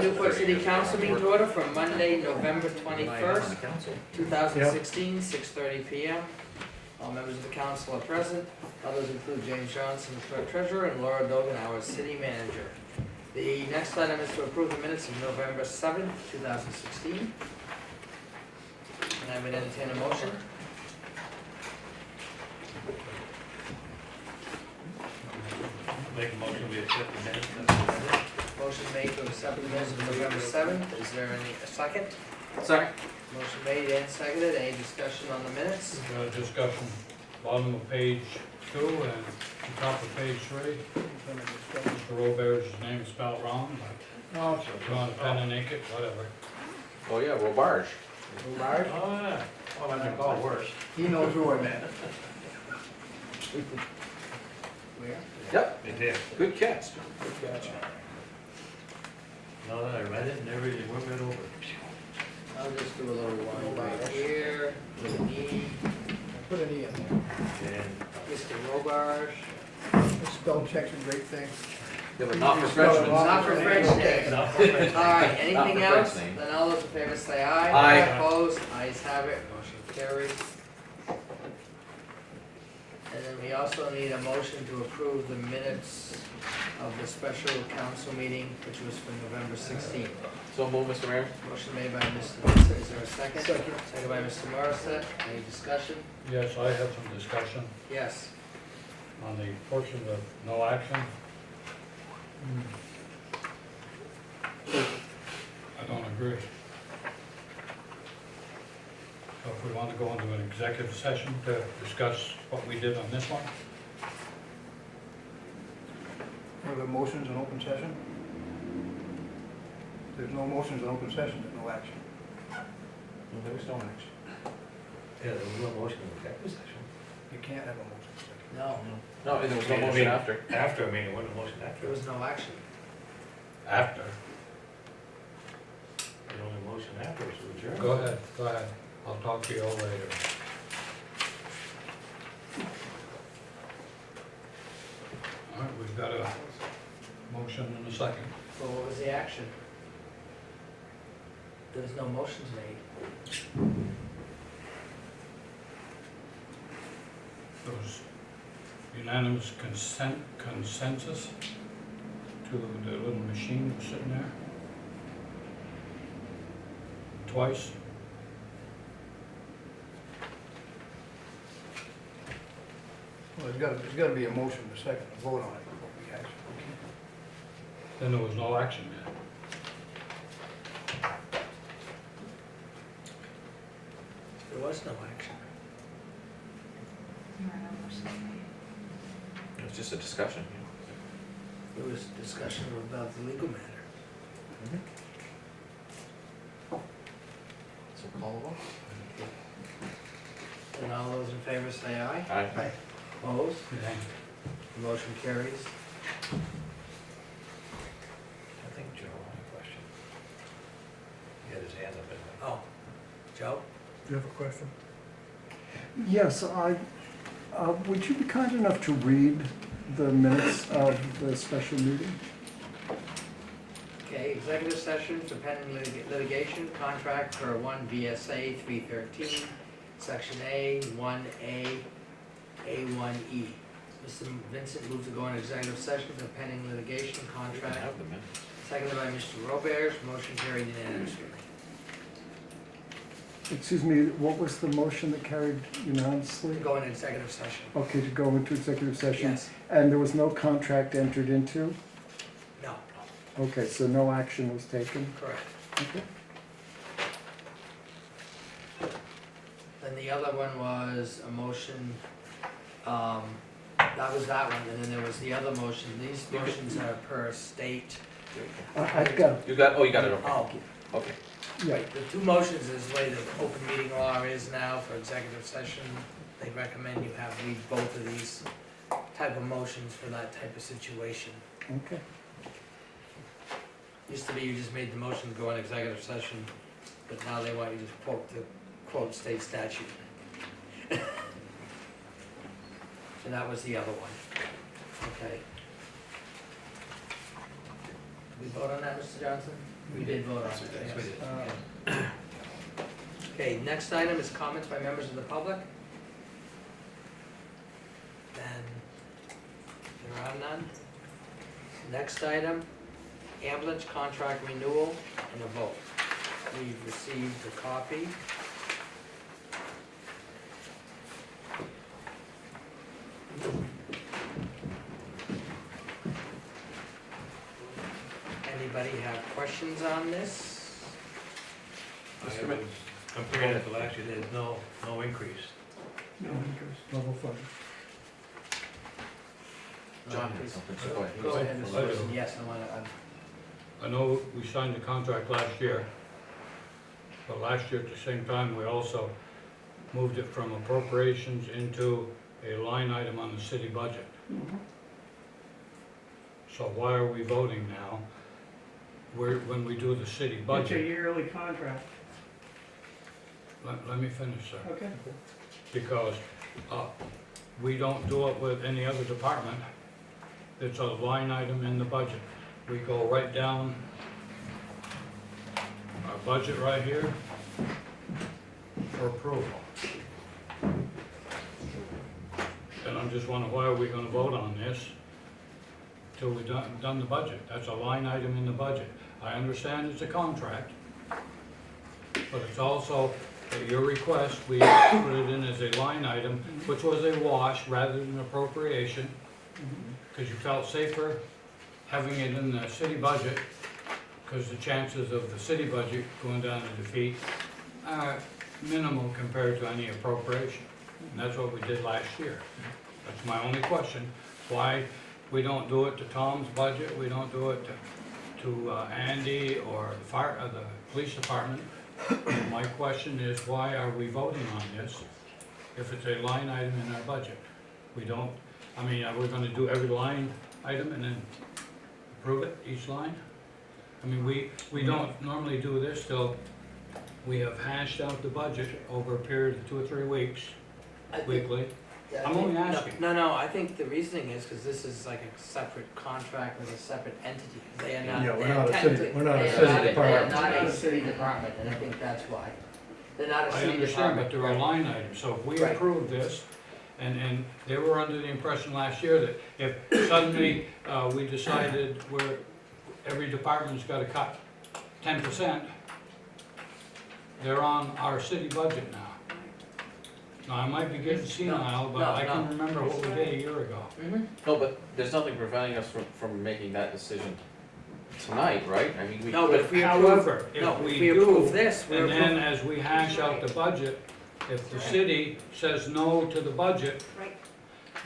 Newport City Council meeting to order for Monday, November 21st, 2016, 6:30 PM. All members of the council are present. Others include James Johnson, the clerk treasurer, and Laura Dogan, our city manager. The next item is to approve the minutes of November 7th, 2016. And I would entertain a motion. Make a motion, we accept the minutes. Motion made to accept the minutes of November 7th. Is there a second? Second. Motion made and seconded. Any discussion on the minutes? Discussion, bottom of page 2 and top of page 3. Mr. Robert's name is spelled wrong, but Oh, if you want to pen and ink it, whatever. Oh, yeah, Robarge. Large? Oh, yeah. Well, I've been called worse. He knows who I meant. Where? Yep, It did. good catch. Now that I read it and everything, went right over. I'll just do a little one right here, little E, I put an E in there. And Mr. Robarge. Spell check's a great thing. Yeah, but not for Spell it freshmen. wrong. Not for French Okay. name. not for me. Alright, anything Not for else? French name. Then all those in favor say aye. Aye. Opposed, ayes have it, motion carries. And then we also need a motion to approve the minutes of the special council meeting, which was for November 16th. So move, Mr. Mayor. Motion made by Mr. Vincent, is there a second? Second. Second by Mr. Morissette, any discussion? Yes, I had some discussion Yes. on the portion of no action. I don't agree. So if we want to go into an executive session to discuss what we did on this one, Are there motions in open session? There's no motions in open session, there's no action. There was no action. yeah, there was no motion in executive session. You can't have a motion second. No, No, and there was no motion after. After, I mean, it wasn't a motion after. there was no action. After. The only motion after was to adjourn. Go ahead, I'll talk to you all later. All right, we've got a motion and a second. Well, what was the action? There was no motions made. There was unanimous consensus to the little machine that was sitting there. Twice. Well, there's gotta be a motion to second, to vote on it before we action. Then there was no action yet. There was no action. It was just a discussion. There was discussion about the legal matter. So call the vote. And all those in favor say aye. Aye. Opposed? Yeah. The motion carries. I think Joe had a question. He had his hand up in there. Oh, Joe? Do you have a question? Yes, would you be kind enough to read the minutes of the special meeting? Okay, executive session for pending litigation, contract for 1 VSA 313, section A, 1A, A1E. Mr. Vincent moves to go into executive session for pending litigation, I contract, have the minutes. seconded by Mr. Roberts, motion carried unanimously. Excuse me, what was the motion that carried unanimously? Go into executive session. Okay, to go into executive session? Yes, And there was no contract entered into? no, Okay, so no action was taken? correct. Okay. Then the other one was a motion, that was that one, and then there was the other motion. These motions are per state. I've got, You got, oh, you got it, okay. Oh, Okay. yeah, right, the two motions is the way the open meeting law is now for executive session. They recommend you have read both of these type of motions for that type of situation. okay. Used to be you just made the motion to go in executive session, but now they want you to quote state statute. So that was the other one. Okay. Did we vote on that, Mr. Johnson? We did vote on it, yes. Yes, we did. Okay, next item is comments by members of the public. And there are none. Next item, ambulance contract renewal and a vote. We've received a copy. Anybody have questions on this? I was comparing it to last year, there's no increase. No interest, level funded. John had something, so go ahead. Go ahead, Mr. I do. Wilson. Yes, I want to, I know we signed the contract last year, but last year at the same time, we also moved it from appropriations into a line item on the city budget. So why are we voting now, when we do the city It's a budget? yearly contract. Let me finish, sir. Okay. Because we don't do it with any other department. It's a line item in the budget. We go right down our budget right here for approval. And I'm just wondering, why are we gonna vote on this till we've done the budget? That's a line item in the budget. I understand it's a contract, but it's also at your request, we put it in as a line item, which was a wash rather than appropriation, because you felt safer having it in the city budget, because the chances of the city budget going down to defeat are minimal compared to any appropriation. And that's what we did last year. That's my only question. Why we don't do it to Tom's budget, we don't do it to Andy or the police department. My question is, why are we voting on this if it's a line item in our budget? We don't, I mean, are we gonna do every line item and then approve it, each line? I mean, we don't normally do this till we have hashed out the budget over a period of 2 or 3 weeks, I think, weekly. yeah, I'm only asking. No, I think the reasoning is because this is like a separate contract with a separate entity. They are not. Yeah, we're they are not a city- technically- we're not a they are city not department. They are not a city department, and I think that's why. They're not a I city understand, but department. there are line items, so if we Right. approve this, and they were under the impression last year that if suddenly we decided every department's gotta cut 10%, they're on our city budget now. Now, I might be getting senile, but I can remember what we did a year ago. Mhm. No, but there's nothing preventing us from making that decision tonight, right? I mean, we No, but could, if we approve, However, no, if if we we approve do, this, we're and then approving. as we hash out the budget, if the city says no to the budget,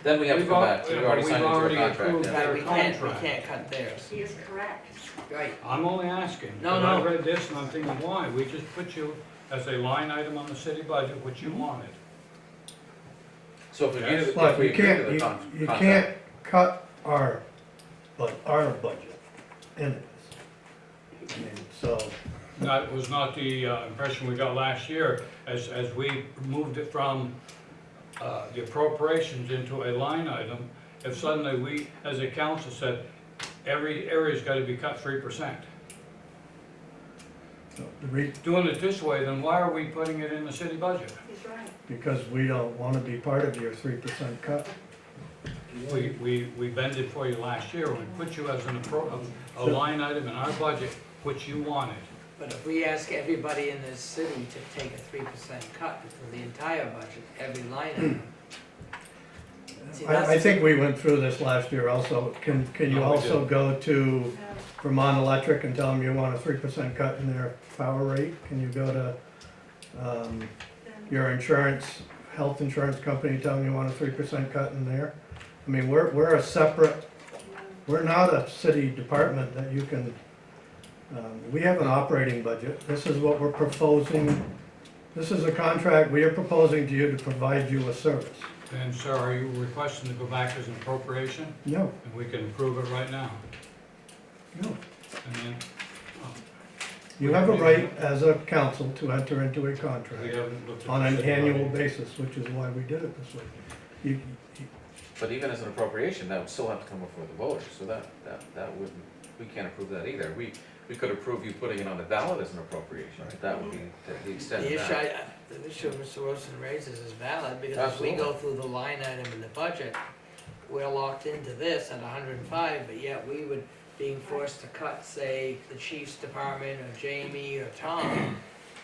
then we have to we've come back, so we already we've signed into already a contract, approved yeah. Right, their we contract. can't cut theirs. He is correct. Right, I'm only asking, No, because I no. read this and I'm thinking, why? We just put you as a line item on the city budget, which you wanted. So if we Yes. give, if But we you agree to can't, the you contract. can't cut our budget in this. I mean, so, That was not the impression we got last year, as we moved it from the appropriations into a line item. If suddenly we, as a council, said, every area's gotta be cut 3%. Doing it this way, then why are we putting it in the city budget? He's right. because we don't wanna be part of your 3% cut. We bended for you last year, we put you as a line item in our budget, which you wanted. but if we ask everybody in this city to take a 3% cut for the entire budget, every line item. See, that's I think we went through this last year also. Can you No, we also didn't. go to Vermont Electric and tell them you want a 3% cut in their power rate? Can you go to, your insurance, health insurance company, tell them you want a 3% cut in there? I mean, we're a separate, we're not a city department that you can, we have an operating budget. This is what we're proposing. This is a contract we are proposing to you to provide you a service. And sir, are you requesting to go back as an appropriation? No, And we can approve it right now. no. And then, You have a right as a council to enter into a we contract haven't looked at. on the an city annual budget. basis, which is why we did it this way. You, But even as an appropriation, that would still have to come before the voters, so that wouldn't, we can't approve that either. we could approve you putting it on the ballot as an appropriation, but that would be the extent The of issue, that. the issue Mr. Wilson raises is valid, because if we go through the line item in the budget, we're locked into this at 105, but yet we would, being forced to cut, say, the chief's department, or Jamie, or Tom,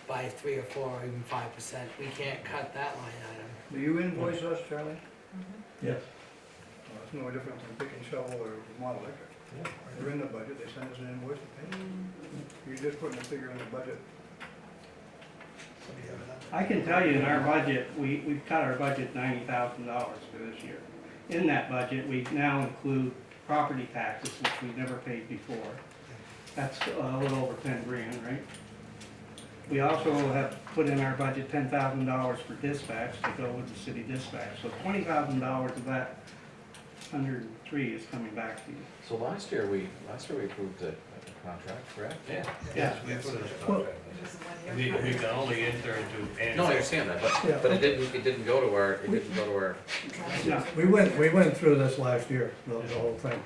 by 3 or 4, or even 5%, we can't cut that line item. Do you invoice us, Charlie? Yes. Well, it's no different than pick and shovel or Vermont Electric. They're in the budget, they send us an invoice to pay. You're just putting a figure in the budget. I can tell you in our budget, we've cut our budget $90,000 for this year. In that budget, we now include property taxes, which we never paid before. That's a little over 10 grand, right? We also have put in our budget $10,000 for dispatch to go with the city dispatch. So $20,000 of that 103 is coming back to you. So last year we approved a contract, correct? Yeah. Yeah. We put it in the Well- contract. We can only enter into. No, I understand that, Yeah. but it didn't go to our, No, We went through this last year, the whole thing.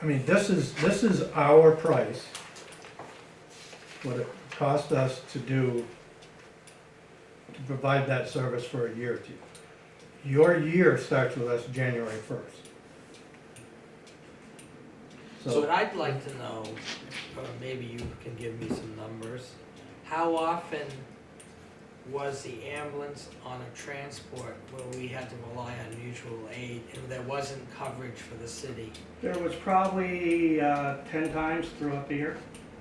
I mean, this is our price, what it cost us to provide that service for a year to you. Your year starts with us January 1st. So what I'd like to know, or maybe you can give me some numbers, how often was the ambulance on a transport where we had to rely on mutual aid and there wasn't coverage for the city? there was probably 10 times throughout the year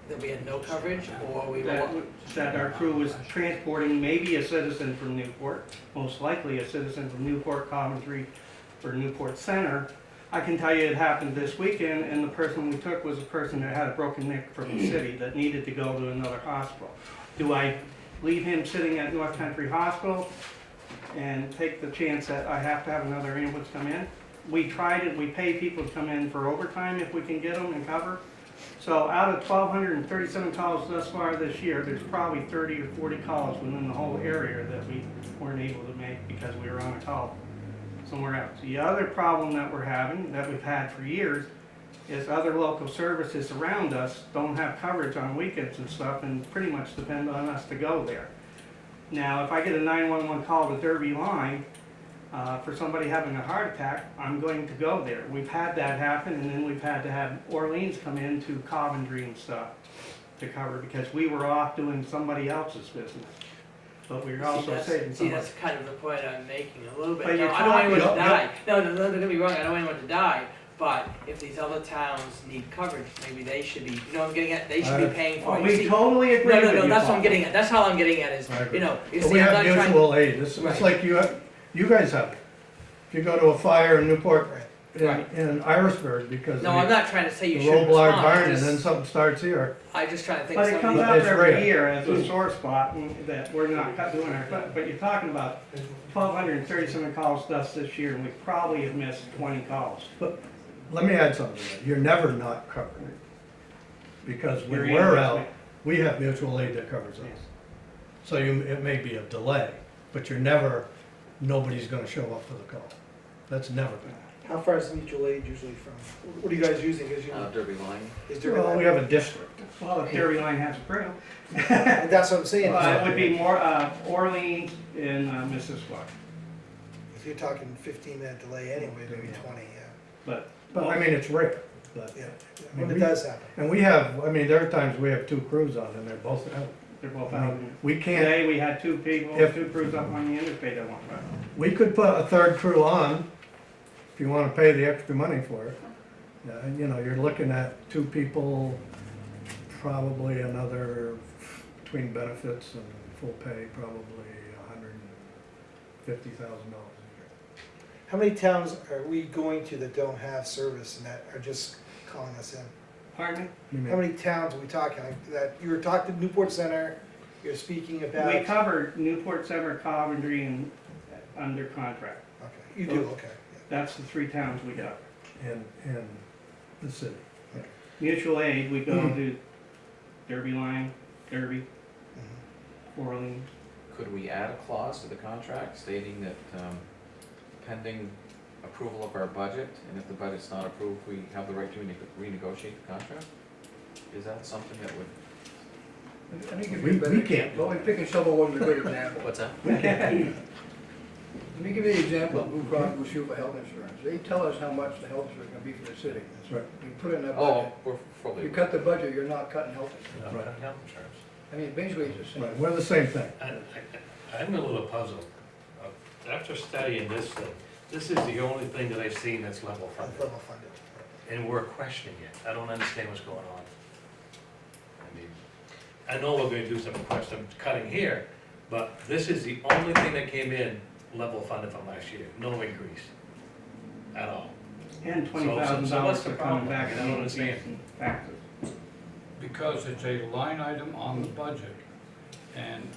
That we had no coverage, or we that, were, that our crew was transporting maybe a citizen from Newport, most likely a citizen from Newport, Coventry, or Newport Center. I can tell you it happened this weekend, and the person we took was a person that had a broken neck from the city that needed to go to another hospital. Do I leave him sitting at North Country Hospital and take the chance that I have to have another ambulance come in? We tried it, we pay people to come in for overtime if we can get them and cover. So out of 1,237 calls thus far this year, there's probably 30 or 40 calls within the whole area that we weren't able to make because we were on a call somewhere else. The other problem that we're having, that we've had for years, is other local services around us don't have coverage on weekends and stuff and pretty much depend on us to go there. Now, if I get a 911 call to Derby Line for somebody having a heart attack, I'm going to go there. We've had that happen, and then we've had to have Orleans come in to Coventry and stuff to cover because we were off doing somebody else's business. But we were also saving see, somebody. that's kind of the point I'm making a little bit. But No, you're I don't want anyone to talking- die. No, don't get me wrong, I don't want anyone to die. But if these other towns need coverage, maybe they should be, you know what I'm getting at? They should be paying for it. You We see- totally agree with you. No, that's what I'm Paul. getting at. That's all I'm getting at is, I agree. you know, you But see, we I'm have not trying. mutual aid, it's Right. like you guys have it. If you go to a fire in Newport, Right. in Irisburg, because No, I'm not trying to say you the shouldn't roll-block respond. barn, and then something starts here. I just trying to think But of it comes something. up It's every rare. year as a sore spot and that we're not doing our, but you're talking about 1,237 calls to us this year and we probably have missed 20 calls. Let me add something to that, you're never not covered. Because when You're we're in, out, we have mutual aid that covers us. So it may be a delay, but you're never, nobody's gonna show up for the call. That's never been. How far is mutual aid usually from? What are you guys using? Is Derby Line. there? Well, we have a district. Well, if Derby Line has a crew. And that's what I'm saying. It would be more, Orleans and Mississauga, If you're talking 15-minute delay anyway, maybe 20. Yeah. but. But I mean, it's rare, but, Yeah. I mean, When it does happen. and we have, I mean, there are times we have two crews on and they're both out. They're both I out. mean, we can't, Today, we had two people, If- two crews up on the interstate at one time. we could put a third crew on if you wanna pay the extra money for it. You know, you're looking at two people, probably another, between benefits and full pay, probably $150,000 a year. How many towns are we going to that don't have service and that are just calling us in? Pardon me? You mean- How many towns are we talking? Like that you were talking to Newport Center. You're speaking about. We covered Newport, Center, Coventry, and under contract. Okay. You do. Okay. That's the 3 towns we got. in the city. Mutual aid, we go to Derby Line, Derby, Yeah. Orleans. Could we add a clause to the contract stating that pending approval of our budget, and if the budget's not approved, we have the right to renegotiate the contract? Is that something that would, Let me give We- you a better we can't example. Well, pick and shovel wasn't a good example. what's that? Let me give you the example of Blue Cross Blue Shield for health insurance. They tell us how much the health insurance is gonna be for the city. That's right. We put it in that Oh, budget. we're fully. You cut the budget, you're not cutting health insurance. Not health insurance. I mean, basically it's the same. Right, we're the same thing. I'm a little puzzled. After studying this thing, this is the only thing that I've seen that's level funded. Level funded. And we're questioning it. I don't understand what's going on. I mean, I know we're gonna do some cutting here, but this is the only thing that came in level funded from last year. No increase at all. And So what's $20,000 the for problem? coming back I and don't fees understand. and taxes. Because it's a line item on the budget, and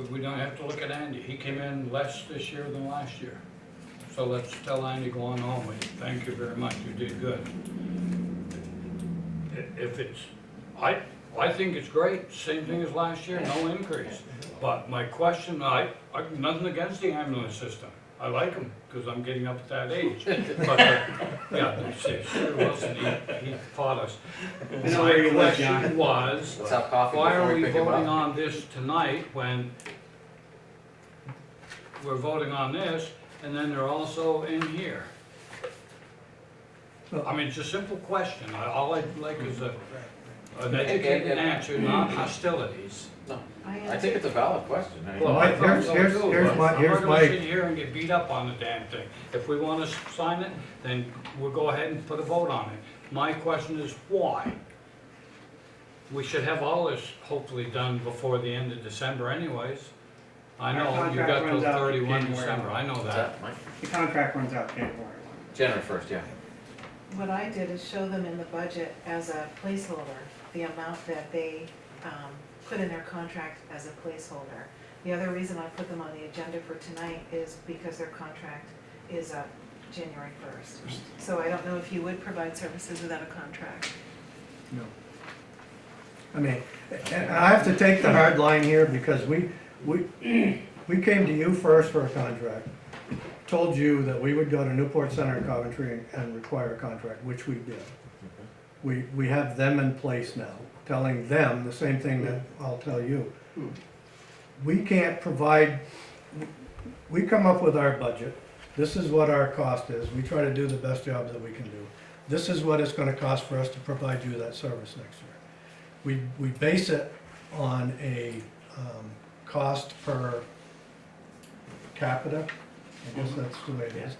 we don't have to look at Andy, he came in less this year than last year. So let's tell Andy, go on home, and thank you very much, you did good. If it's, I think it's great, same thing as last year, no increase. But my question, I've nothing against the ambulance system, I like them, because I'm getting up at that age. But, yeah, sure, Wilson, he taught us. I know where you My live, John. question was, Let's have coffee why before are we we pick him voting up. on this tonight when we're voting on this, and then they're also in here? I mean, it's a simple question, all I'd like is an educated answer, not hostilities. No, I think it's a valid question. I mean, Well, I- I thought here's- so here's- too, here's but my- I'm here's not gonna my- sit here and get beat up on the damn thing. If we wanna sign it, then we'll go ahead and put a vote on it. My question is why? We should have all this hopefully done before the end of December anyways. I Our know, you contract got till runs out 31 January. December, I know what's that. that, Mike? The contract runs out January 1. January first, yeah. What I did is show them in the budget as a placeholder, the amount that they put in their contract as a placeholder. The other reason I put them on the agenda for tonight is because their contract is up January 1st. So I don't know if you would provide services without a contract. No. I mean, and I have to take the hard line here because we came to you first for a contract. Told you that we would go to Newport Center in Coventry and require a contract, which we did. We have them in place now, telling them the same thing that I'll tell you. We can't provide, we come up with our budget, this is what our cost is, we try to do the best job that we can do. This is what it's gonna cost for us to provide you that service next year. We base it on a cost per capita, I guess that's the way it is.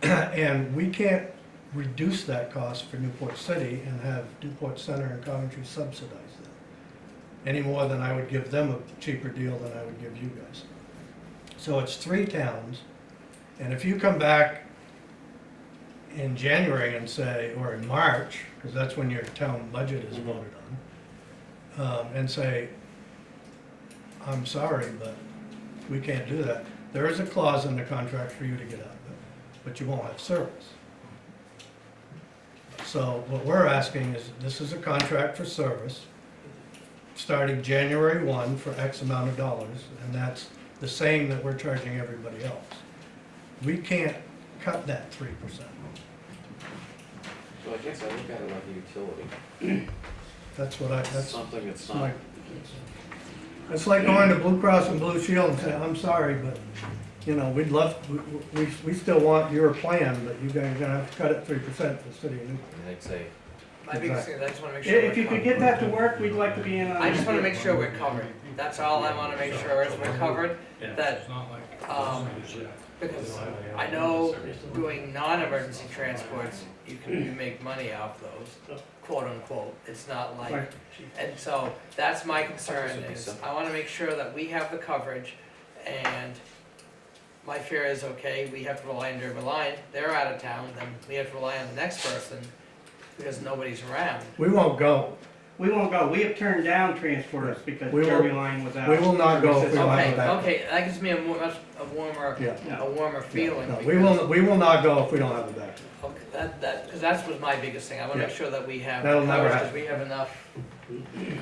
And we can't reduce that cost for Newport City and have Newport Center and Coventry subsidize them any more than I would give them a cheaper deal than I would give you guys. So it's 3 towns, and if you come back in January and say, or in March, because that's when your town budget is voted on, and say, I'm sorry, but we can't do that. There is a clause in the contract for you to get out of it, but you won't have service. So what we're asking is, this is a contract for service, starting January 1 for X amount of dollars, and that's the same that we're charging everybody else. We can't cut that 3%. So I guess I look at it like a utility. That's what that's Something that's my, not, it's like going to Blue Cross and Blue Shield and saying, I'm sorry, but, you know, we'd love, we still want your plan, but you guys are gonna have to cut it 3% for the city of Newport. they'd say, My biggest thing, is I just wanna make sure. If you could get that to work, we'd like to be in on I just it. wanna make sure we're covered. That's all I wanna make sure is we're covered, that, It's not like. because I know doing non-emergency transports, you make money off those, quote unquote. It's not like, Right. and so that's my concern is, I wanna make sure that we have the coverage, and my fear is, okay, we have to rely on Derby Line, they're out of town, then we have to rely on the next person, because nobody's around. We won't go. We won't go. We have turned down transporters because We will- Derby Line was out. we will not go if we don't have Okay, a backup. okay, that gives me a warmer, Yeah. a warmer feeling. No, because- we will not go if we don't have a backup. Okay, because that was my biggest thing, I wanna make Yeah. sure that we have. That'll never because happen. we have enough.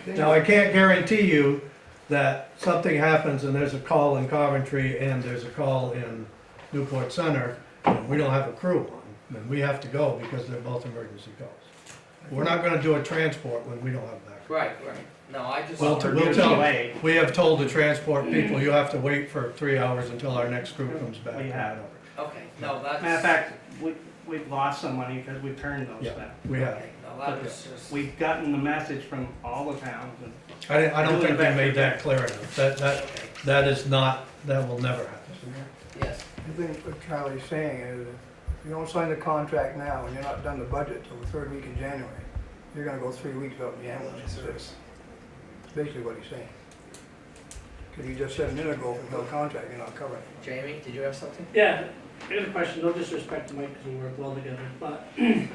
Now, I can't guarantee you that something happens and there's a call in Coventry and there's a call in Newport Center, we don't have a crew on, then we have to go because they're both emergency calls. We're not gonna do a transport when we don't have that. Right, no, I just. We'll tell, Mutual aid. we have told the transport people, you have to wait for 3 hours until our next crew comes back. We have. Okay, no, that's. Matter of fact, we've lost some money because we turned those Yeah. down. We have. Okay, no, that was just. We've gotten the message from all the towns, and I don't think they made that clear enough. Okay, That is not, that will never happen. yes, I think what Charlie's saying is, if you don't sign the contract now and you're not done the budget till the third week in January, you're gonna go 3 weeks without the ambulance service. That's basically what he's saying. Because you just said a minute ago, if there's no contract, you're not covering it. Jamie, did you have something? Yeah, here's a question, no disrespect to Mike because we work well together, but I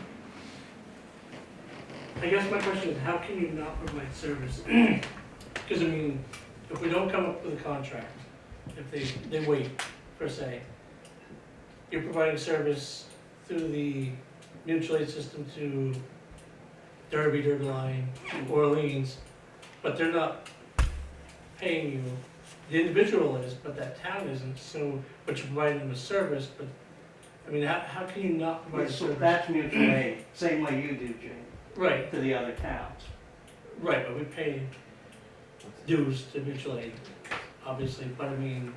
guess my question is, how can you not provide service? Because I mean, if we don't come up with a contract, if they wait, per se, you're providing service through the mutual aid system to Derby, Line, Orleans, but they're not paying you. The individual is, but that town isn't, so, but you're providing them a service, but, I mean, how can you not provide a so service? that's mutual aid, same way you do, Jane, Right, to the other towns. right, but we pay dues to mutual aid, obviously, but I mean,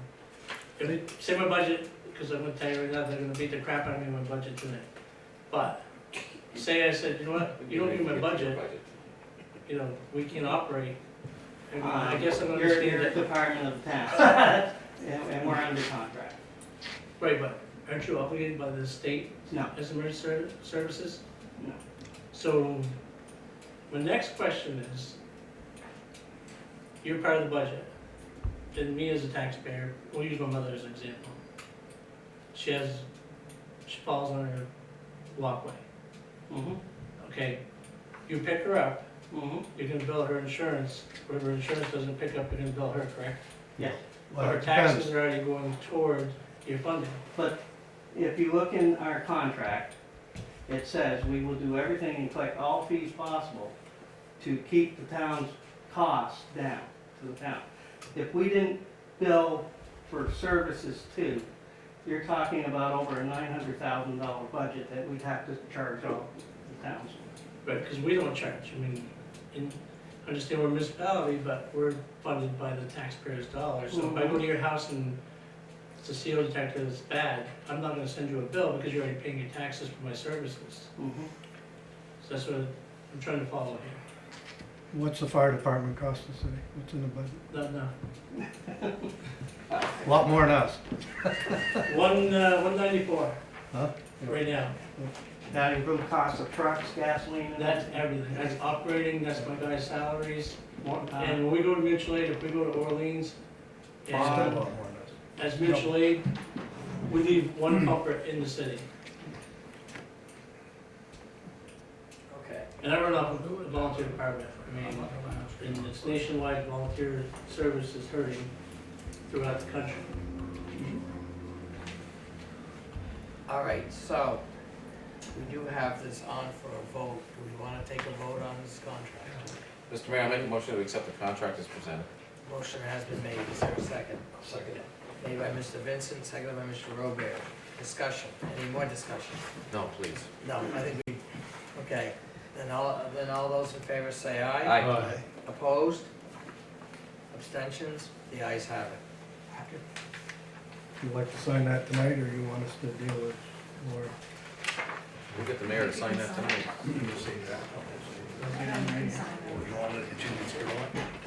if it, say my budget, because I'm gonna tell you right now, they're gonna beat the crap out of me in my budget tonight. But, say I said, you know what, you don't give me my budget, you know, we can't operate. And I guess I'm You're understanding a that, department of the town, and we're under contract. right, but aren't you obligated by the state No, as emergency services? no. So, my next question is, you're part of the budget, and me as a taxpayer, we'll use my mother as an example. She falls on her walkway, Mm-hmm, okay? You pick her up, mm-hmm, you're gonna bill her insurance, whatever insurance doesn't pick up, you're gonna bill her, correct? yes. But Well, her it depends. taxes are already going toward your funding. But if you look in our contract, it says we will do everything and collect all fees possible to keep the town's costs down to the town. If we didn't bill for services too, you're talking about over a $900,000 budget that we'd have to charge all the towns. Right, because we don't charge, I mean, I understand we're a municipality, but we're funded by the taxpayers' dollars. So if I go to your house and it's a CO detector that's bad, I'm not gonna send you a bill because you're already paying your taxes for my services. Mm-hmm. So that's what I'm trying to follow here. What's the fire department cost the city? What's in the budget? No, A lot more than us. 194 Huh? right now. That includes cost of trucks, gasoline, and That's everything, that's operating, that's my guys' salaries. one time. And when we go to mutual aid, if we go to Orleans, Still a and lot more than us. as mutual aid, we leave one pumper in the city. Okay, And I run off of the volunteer department, I mean, and it's nationwide, volunteer service is hurting throughout the country. all right, so, we do have this on for a vote. Do we wanna take a vote on this contract? Mr. Mayor, I make a motion to accept the contract as presented. Motion has been made, is there a second? Second. Made by Mr. Vincent, seconded by Mr. Robert. Discussion, any more discussion? No, please. No, I think we, okay, then all those in favor say aye. Aye. Opposed? Abstentions? The ayes have it. Would you like to sign that tonight, or you want us to deal with more? We'll get the mayor to sign that tonight.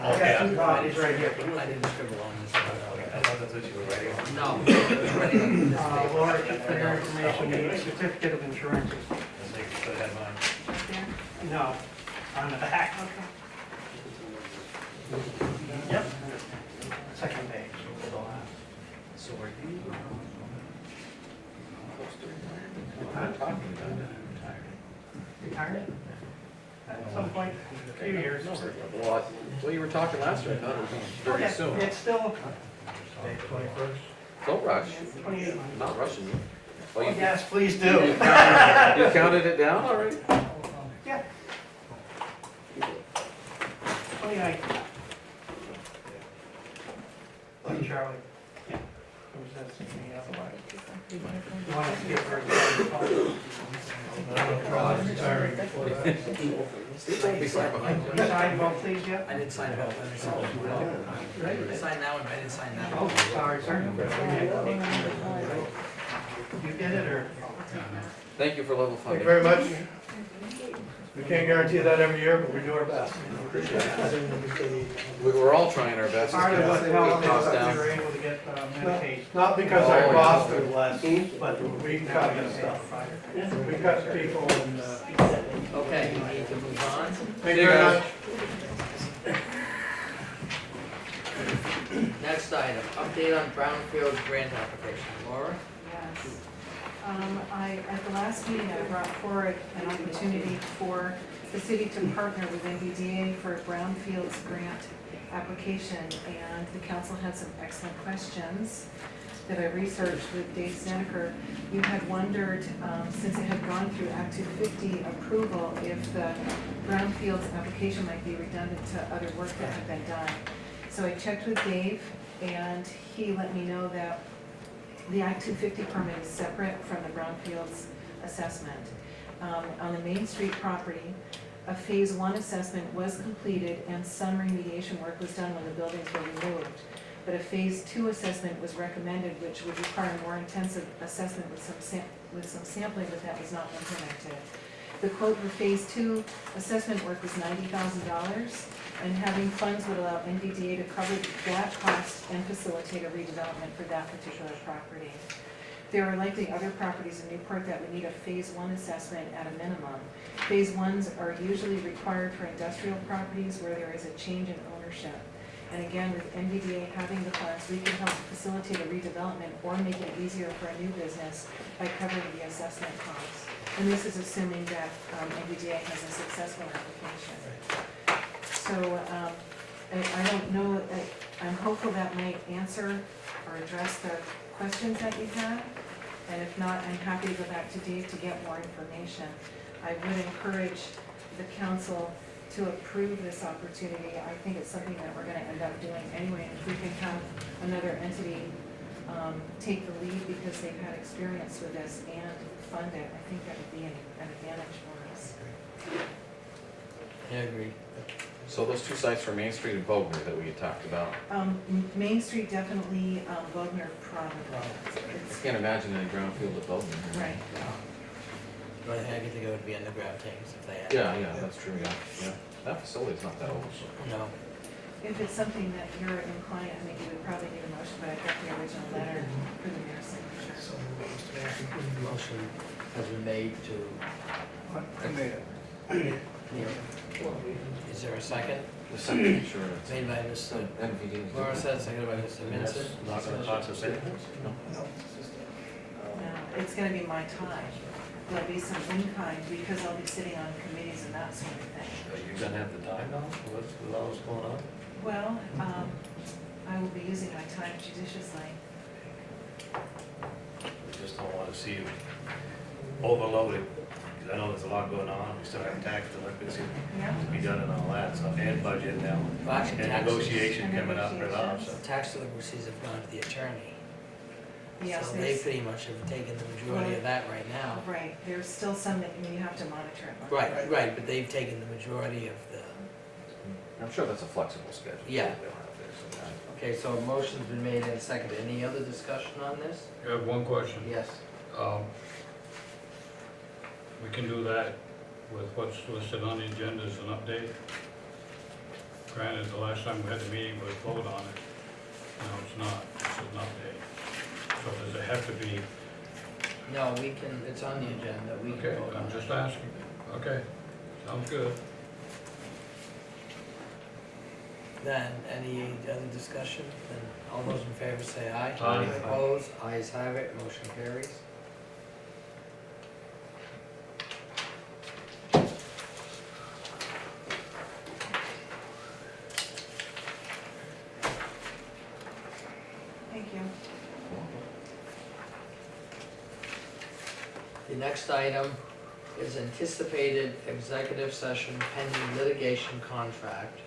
I got two copies right here. I didn't scribble on this. I thought that's what you were writing on. No, it's ready on this paper. Laura, for your information, the certificate of insurance is, I think you should have mine. no, on the back. Yep. Second page. So are you? I'm talking about that. Retired? At some point, a few years. Well, you were talking last year, I thought it was very Okay, soon. it's still, Don't rush, 28. I'm not rushing you. Oh, Oh, you yes, please do. you counted it down, all right? Yeah. 29. Charlie. Yeah. was that something otherwise? You wanted to get her to Sorry. Be signed behind You signed both these yet? I didn't sign both, I signed that one, but I didn't sign that Oh, one. sorry, sir. You did it, or? Thank you for level Thank you funding. very much. We can't guarantee that every year, but we do our best. We're all trying our best to Part of what keep helped the is cost that we were down. able to get medication. Not because our costs are less, but we cut this stuff. We cut people and, Okay, we need to move on. thank you very much. Next item, update on Brownfield grant application. Laura? Yes. At the last meeting, I brought forward an opportunity for the city to partner with NVDA for a Brownfields grant application, and the council had some excellent questions that I researched with Dave Snedeker. You had wondered, since it had gone through Act 250 approval, if the Brownfields application might be redundant to other work that had been done. So I checked with Dave, and he let me know that the Act 250 permit is separate from the Brownfields assessment. On the Main Street property, a Phase 1 assessment was completed and some remediation work was done when the buildings were removed. But a Phase 2 assessment was recommended, which would require more intensive assessment with some sampling, but that was not implemented. The quote for Phase 2 assessment work was $90,000, and having funds would allow NVDA to cover that cost and facilitate a redevelopment for that particular property. There are likely other properties in Newport that would need a Phase 1 assessment at a minimum. Phase 1s are usually required for industrial properties where there is a change in ownership. And again, with NVDA having the funds, we can help facilitate a redevelopment or make it easier for a new business by covering the assessment costs. And this is assuming that NVDA has a successful application. So I don't know, I'm hopeful that might answer or address the questions that you had. And if not, I'm happy to go back to Dave to get more information. I would encourage the council to approve this opportunity. I think it's something that we're gonna end up doing anyway. And if we can have another entity take the lead because they've had experience with this and fund it, I think that would be an advantage for us. I agree. So those two sites for Main Street and Bogner that we had talked about, Main Street definitely, Wagner probably. I It's- can't imagine any brownfield at Bogner. Right. The only thing I can think of would be underground tanks if they had. Yeah, that's true, yeah. That facility's not that old, so. No. If it's something that you're inclined, I think you would probably need a motion, but I've got the original letter for the mayor's signature. So, Mr. Mayor, Motion has been made to, I made it. is there a second? The second, sure. it's- Made by Mr. NVD. Laura said, seconded by Mr. Vincent. Not gonna cost us anything. no, No, it's gonna be my time. There'll be some in-kind because I'll be sitting on committees and that sort of thing. Are you gonna have the time now, with all this going on? Well, I will be using my time judiciously. We just don't wanna see you overloaded, because I know there's a lot going on, we still have tax delinquency Yeah. to be done and all that, so, and budget now, Well, actually, and taxes, negotiation And coming up and all, so. tax delinquencies have gone to the attorney. Yes, So they there's, pretty much have taken the majority of that right now. right, there's still some that you have to monitor it. Right, but they've taken the majority of the, I'm sure that's a flexible schedule. Yeah. They'll have there, so. okay, so a motion's been made and seconded. Any other discussion on this? I have one question. Yes. We can do that with what's listed on the agenda as an update. Granted, the last time we had the meeting, we voted on it. No, it's not, it's an update. So does it have to be, No, we can, it's on the agenda, we can okay, vote on I'm it. just asking. Okay, sounds good. Then, any other discussion? Then all those in favor say aye. Aye. Opposed? Ayes have it, motion carries. Thank you. The next item is anticipated executive session pending litigation contract.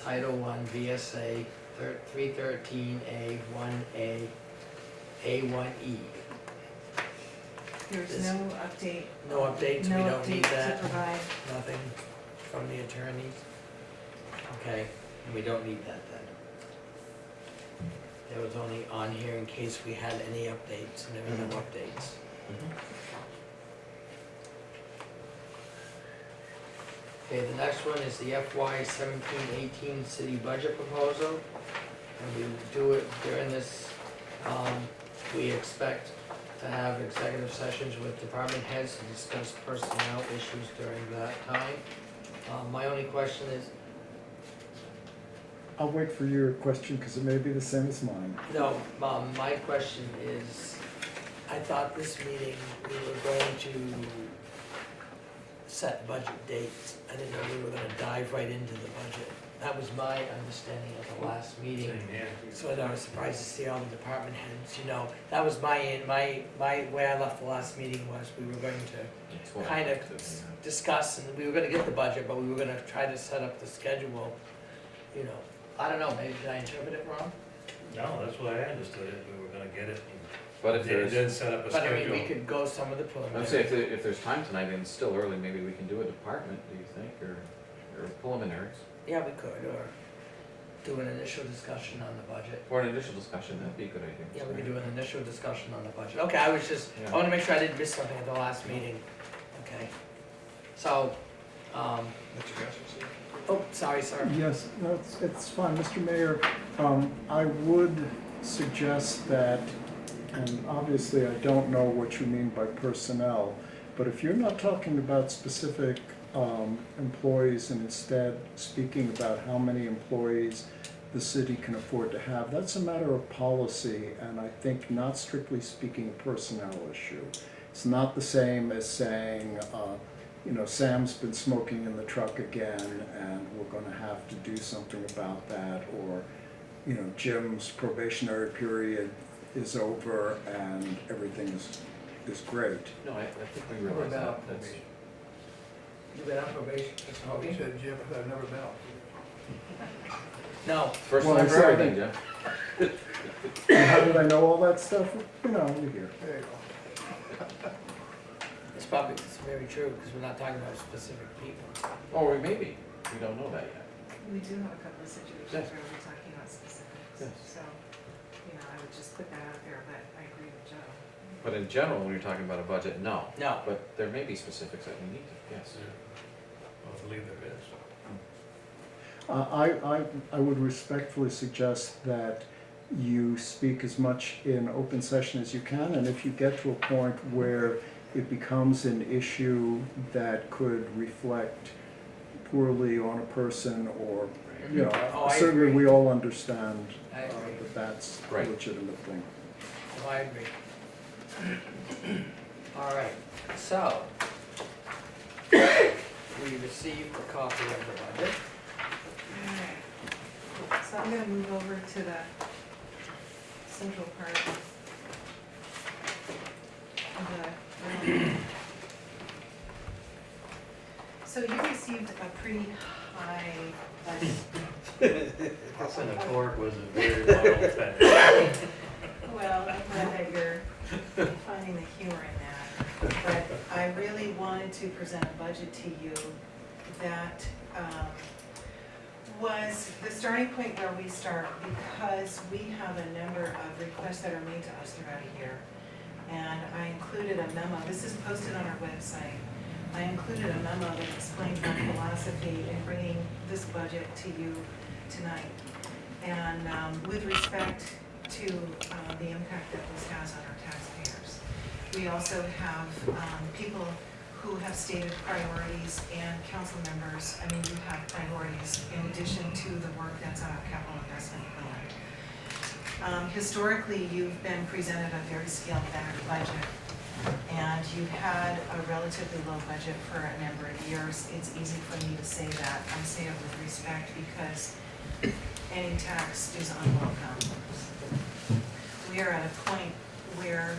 Title I VSA 313A1A A1E. There's This- no update. No updates, we No don't need update that. to provide. Nothing from the attorneys? Okay, we don't need that then. It was only on here in case we had any updates, and there were no updates. Okay, the next one is the FY 17-18 city budget proposal. And we do it during this, we expect to have executive sessions with department heads to discuss personnel issues during that time. My only question is, I'll wait for your question because it may be the same as mine. no, my question is, I thought this meeting, we were going to set budget dates. I didn't know we were gonna dive right into the budget. That was my understanding of the last meeting. Same here. So I was surprised to see all the department heads, you know, that was my way I left the last meeting was we were going to That's what- kind of discuss, and we were gonna get the budget, but we were gonna try to set up the schedule, you know. I don't know, maybe did I interpret it wrong? No, that's what I understood it, we were gonna get it, But if and there's, then set up a But I mean, schedule. we could go some of the I'd preliminary. say if there's time tonight and it's still early, maybe we can do a department, do you think, or preliminaries? Yeah, we could, or do an initial discussion on the budget. For an initial discussion, that'd be a good idea. Yeah, we could do an initial discussion on the budget. Okay, I was just, Yeah. I wanna make sure I didn't miss something at the last meeting. Okay. So, oh, sorry, sir. Yes, no, it's fine, Mr. Mayor. I would suggest that, and obviously I don't know what you mean by personnel, but if you're not talking about specific employees and instead speaking about how many employees the city can afford to have, that's a matter of policy and I think not strictly speaking a personnel issue. It's not the same as saying, Sam's been smoking in the truck again and we're gonna have to do something about that, or, Jim's probationary period is over and everything is great. No, I think we realize that, that's, You been on probation for Oh, he smoking? said, Jim, I've never been out. No. first Well, time for exactly. everything, Jeff. And how did I know all that stuff? You're here. There you go. It's very true, because we're not talking about specific people. Or maybe, we don't know that yet. We do have a couple of situations Yes. where we're talking about specifics. Yes. So, I would just put that out there, but I agree with Joe. But in general, when you're talking about a budget, no. No. But there may be specifics that we need to, yes. I believe there is. I would respectfully suggest that you speak as much in open session as you can, and if you get to a point where it becomes an issue that could reflect poorly on a person or, Oh, I certainly agree. we all understand I agree. that that's a Right. legitimate thing. Oh, I agree. All right, so, we received a copy of the budget. Alright. So I'm gonna move over to the central part of the. So you received a pretty high budget. And the court was a very mild offense. Well, I'm glad that you're finding the humor in that. But I really wanted to present a budget to you that was the starting point where we start, because we have a number of requests that are made to us throughout a year. And I included a memo, this is posted on our website. I included a memo that explains my philosophy in bringing this budget to you tonight. And with respect to the impact that this has on our taxpayers. We also have people who have stated priorities, and council members, you have priorities in addition to the work that's on our capital investment plan. Historically, you've been presented a very scaled back budget, and you've had a relatively low budget for a number of years. It's easy for me to say that. I say it with respect because any tax is unwelcome. We are at a point where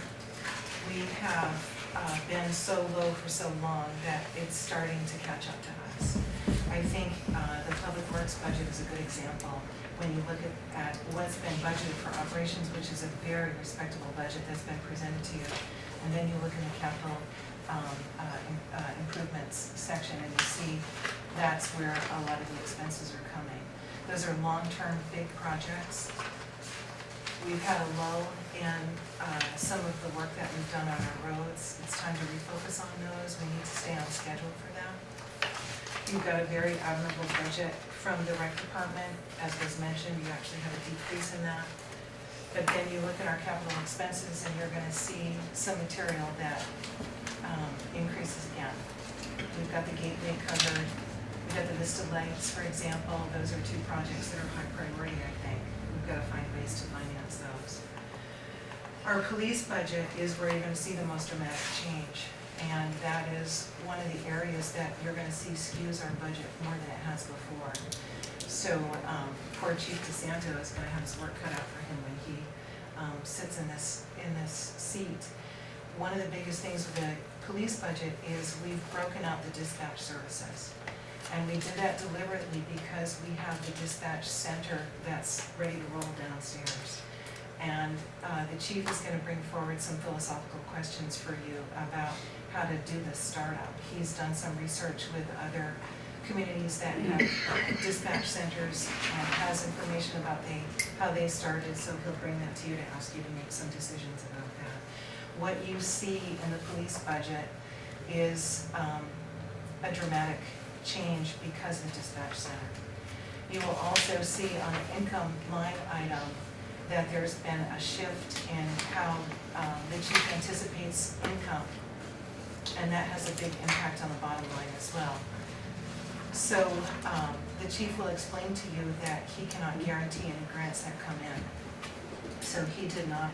we have been so low for so long that it's starting to catch up to us. I think the Public Works Works budget is a good example. When you look at what's been budgeted for operations, which is a very respectable budget that's been presented to you, and then you look in the capital improvements section and you see that's where a lot of the expenses are coming. Those are long-term big projects. We've had a lull in some of the work that we've done on our roads. It's time to refocus on those. We need to stay on schedule for them. You've got a very admirable budget from the rec department. As was mentioned, you actually have a decrease in that. But then you look at our capital expenses and you're gonna see some material that increases again. We've got the gateway covered. We've got the Vista Lights, for example. Those are two projects that are high priority, I think. We've got to find ways to finance those. Our police budget is where you're going to see the most dramatic change. And that is one of the areas that you're going to see skews our budget more than it has before. So poor Chief DeSanto is going to have his work cut out for him when he sits in this seat. One of the biggest things with the police budget is we've broken out the dispatch services. And we did that deliberately because we have the dispatch center that's ready to roll downstairs. And the chief is going to bring forward some philosophical questions for you about how to do this startup. He's done some research with other communities that have dispatch centers and has information about how they started, so he'll bring that to you to ask you to make some decisions about that. What you see in the police budget is a dramatic change because of dispatch center. You will also see on the income line item that there's been a shift in how the chief anticipates income, and that has a big impact on the bottom line as well. So the chief will explain to you that he cannot guarantee any grants that come in. So he did not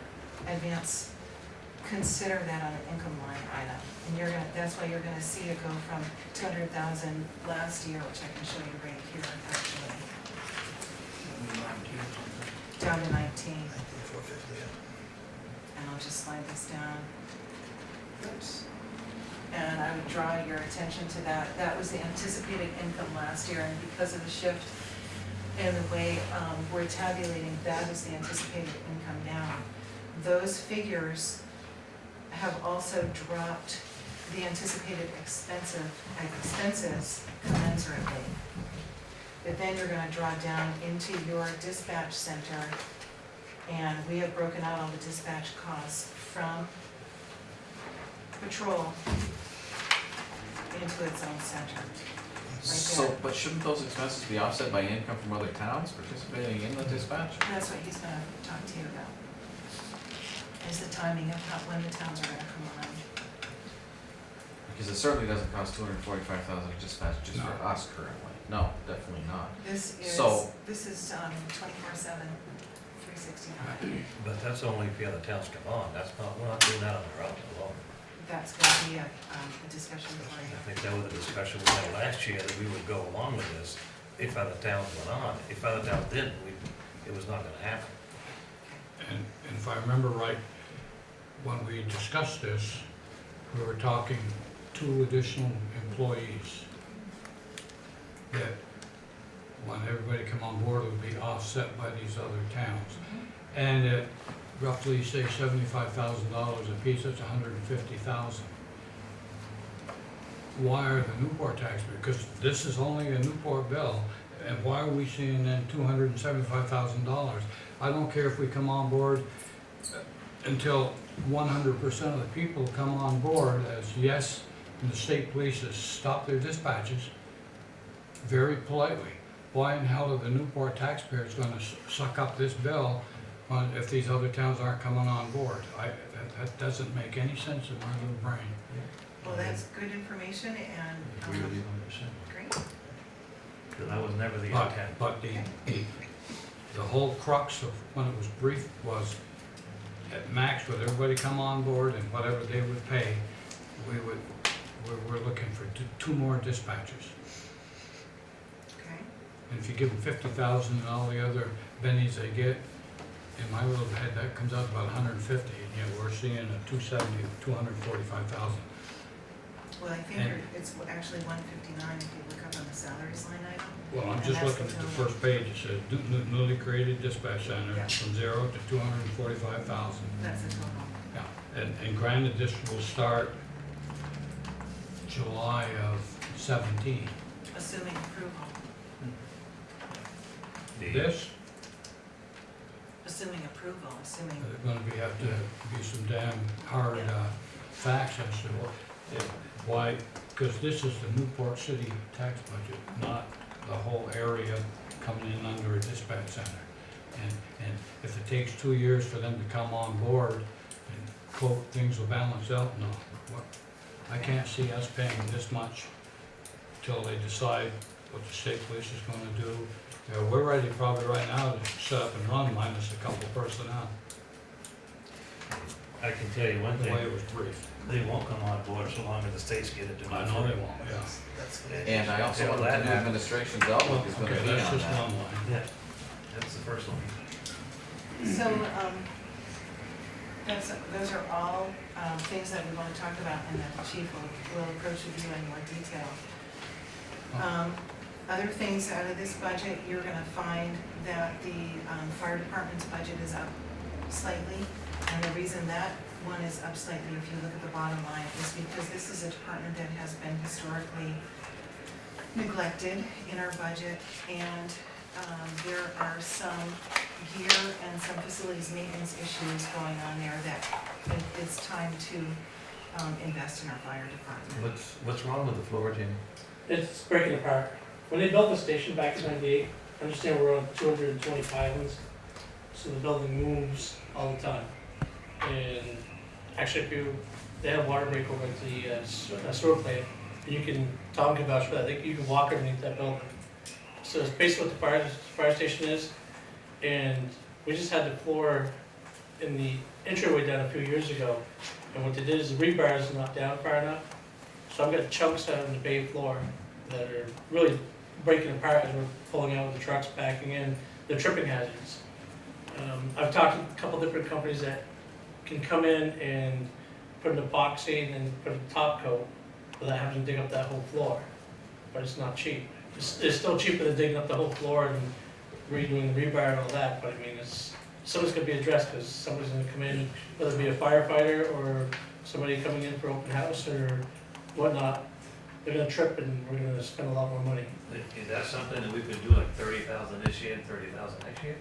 consider that on an income line item. And that's why you're gonna see it go from 200,000 last year, which I can show you right here actually, down to 19. And I'll just slide this down. Oops. And I would draw your attention to that. That was the anticipated income last year, and because of the shift in the way we're tabulating, that is the anticipated income now. Those figures have also dropped the anticipated expenses commensurately. But then you're going to draw down into your dispatch center, and we have broken out all the dispatch costs from patrol into its own center. So, but shouldn't those expenses be offset by income from other towns participating in the dispatch? That's what he's going to talk to you about, is the timing of when the towns are going to come on. Because it certainly doesn't cost $245,000 to dispatch just for us currently. No, definitely not. This is So- 24/7, 365. But that's only if the other towns come on, we're not doing that on our own alone. That's going to be a discussion for I you. think that was the discussion we had last year, that we would go along with this if other towns went on. If other towns didn't, it was not gonna happen. And if I remember right, when we discussed this, we were talking 2 additional employees that when everybody come on board, it would be offset by these other towns. And at roughly, say, $75,000 apiece, that's $150,000. Why are the Newport taxpayers, because this is only a Newport bill, and why are we seeing then $275,000? I don't care if we come on board until 100% of the people come on board as yes, and the state police has stopped their dispatches very politely. Why in hell are the Newport taxpayers gonna suck up this bill if these other towns aren't coming on board? That doesn't make any sense in my little brain. Well, that's good information, and great. Because that was never the intent. But the whole crux of when it was briefed was at max, with everybody come on board and whatever they would pay, we're looking for 2 more dispatchers. Okay. And if you give them 50,000 and all the other bennies they get, in my little head, that comes out to about 150, and yet we're seeing a 270, 245,000. Well, I think it's actually 159 if you look up on the salaries line item. Well, I'm And just that's looking the at the total. first page, it says newly created dispatch center Yeah. from 0 to 245,000. That's the total. Yeah, and granted, this will start July of 17. Assuming approval, This, assuming approval, assuming, there's gonna have to be some damn hard facts as to why, because this is the Newport City tax budget, not the whole area coming in under a dispatch center. And if it takes 2 years for them to come on board and quote, things will balance out, no. What- I can't see us paying this much till they decide what the state police is gonna do. We're ready probably right now to set up and run minus a couple personnel, I can tell you one the way thing, it was briefed. they won't come on board so long as the states get it to I know they won't, yeah. that's, And I also want the new administration's outlook is gonna Okay, be that's on just that. one line. Yeah, that's the first one. so, those are all, things that we want to talk about and that the chief will approach with you in more detail. Other things out of this budget, you're gonna find that the, fire department's budget is up slightly. And the reason that one is up slightly, if you look at the bottom line, is because this is a department that has been historically neglected in our budget. And, there are some gear and some facilities maintenance issues going on there that it's time to, invest in our fire department. What's wrong with the floor, Jamie? It's breaking apart. When they built the station back in '98, understand we're on 220 pilings, so the building moves all the time. And actually, they have water break over at the sewer plant, and you can, Tom can vouch for that, you can walk underneath that building. So it's basically what the fire station is, and we just had the floor in the entryway done a few years ago, and what they did is the rebar is not down far enough, so I've got chunks out on the bay floor that are really breaking apart as we're pulling out with the trucks backing in. They're tripping hazards. I've talked to a couple different companies that can come in and put an epoxy and then put a top coat without having to dig up that whole floor, but it's not cheap. It's still cheaper than digging up the whole floor and redoing the rebar and all that, but I mean, something's gonna be addressed, because somebody's gonna come in, whether it be a firefighter or somebody coming in for open house or whatnot, they're gonna trip and we're gonna spend a lot more money. Is that something that we could do like 30,000 this year and 30,000 next year?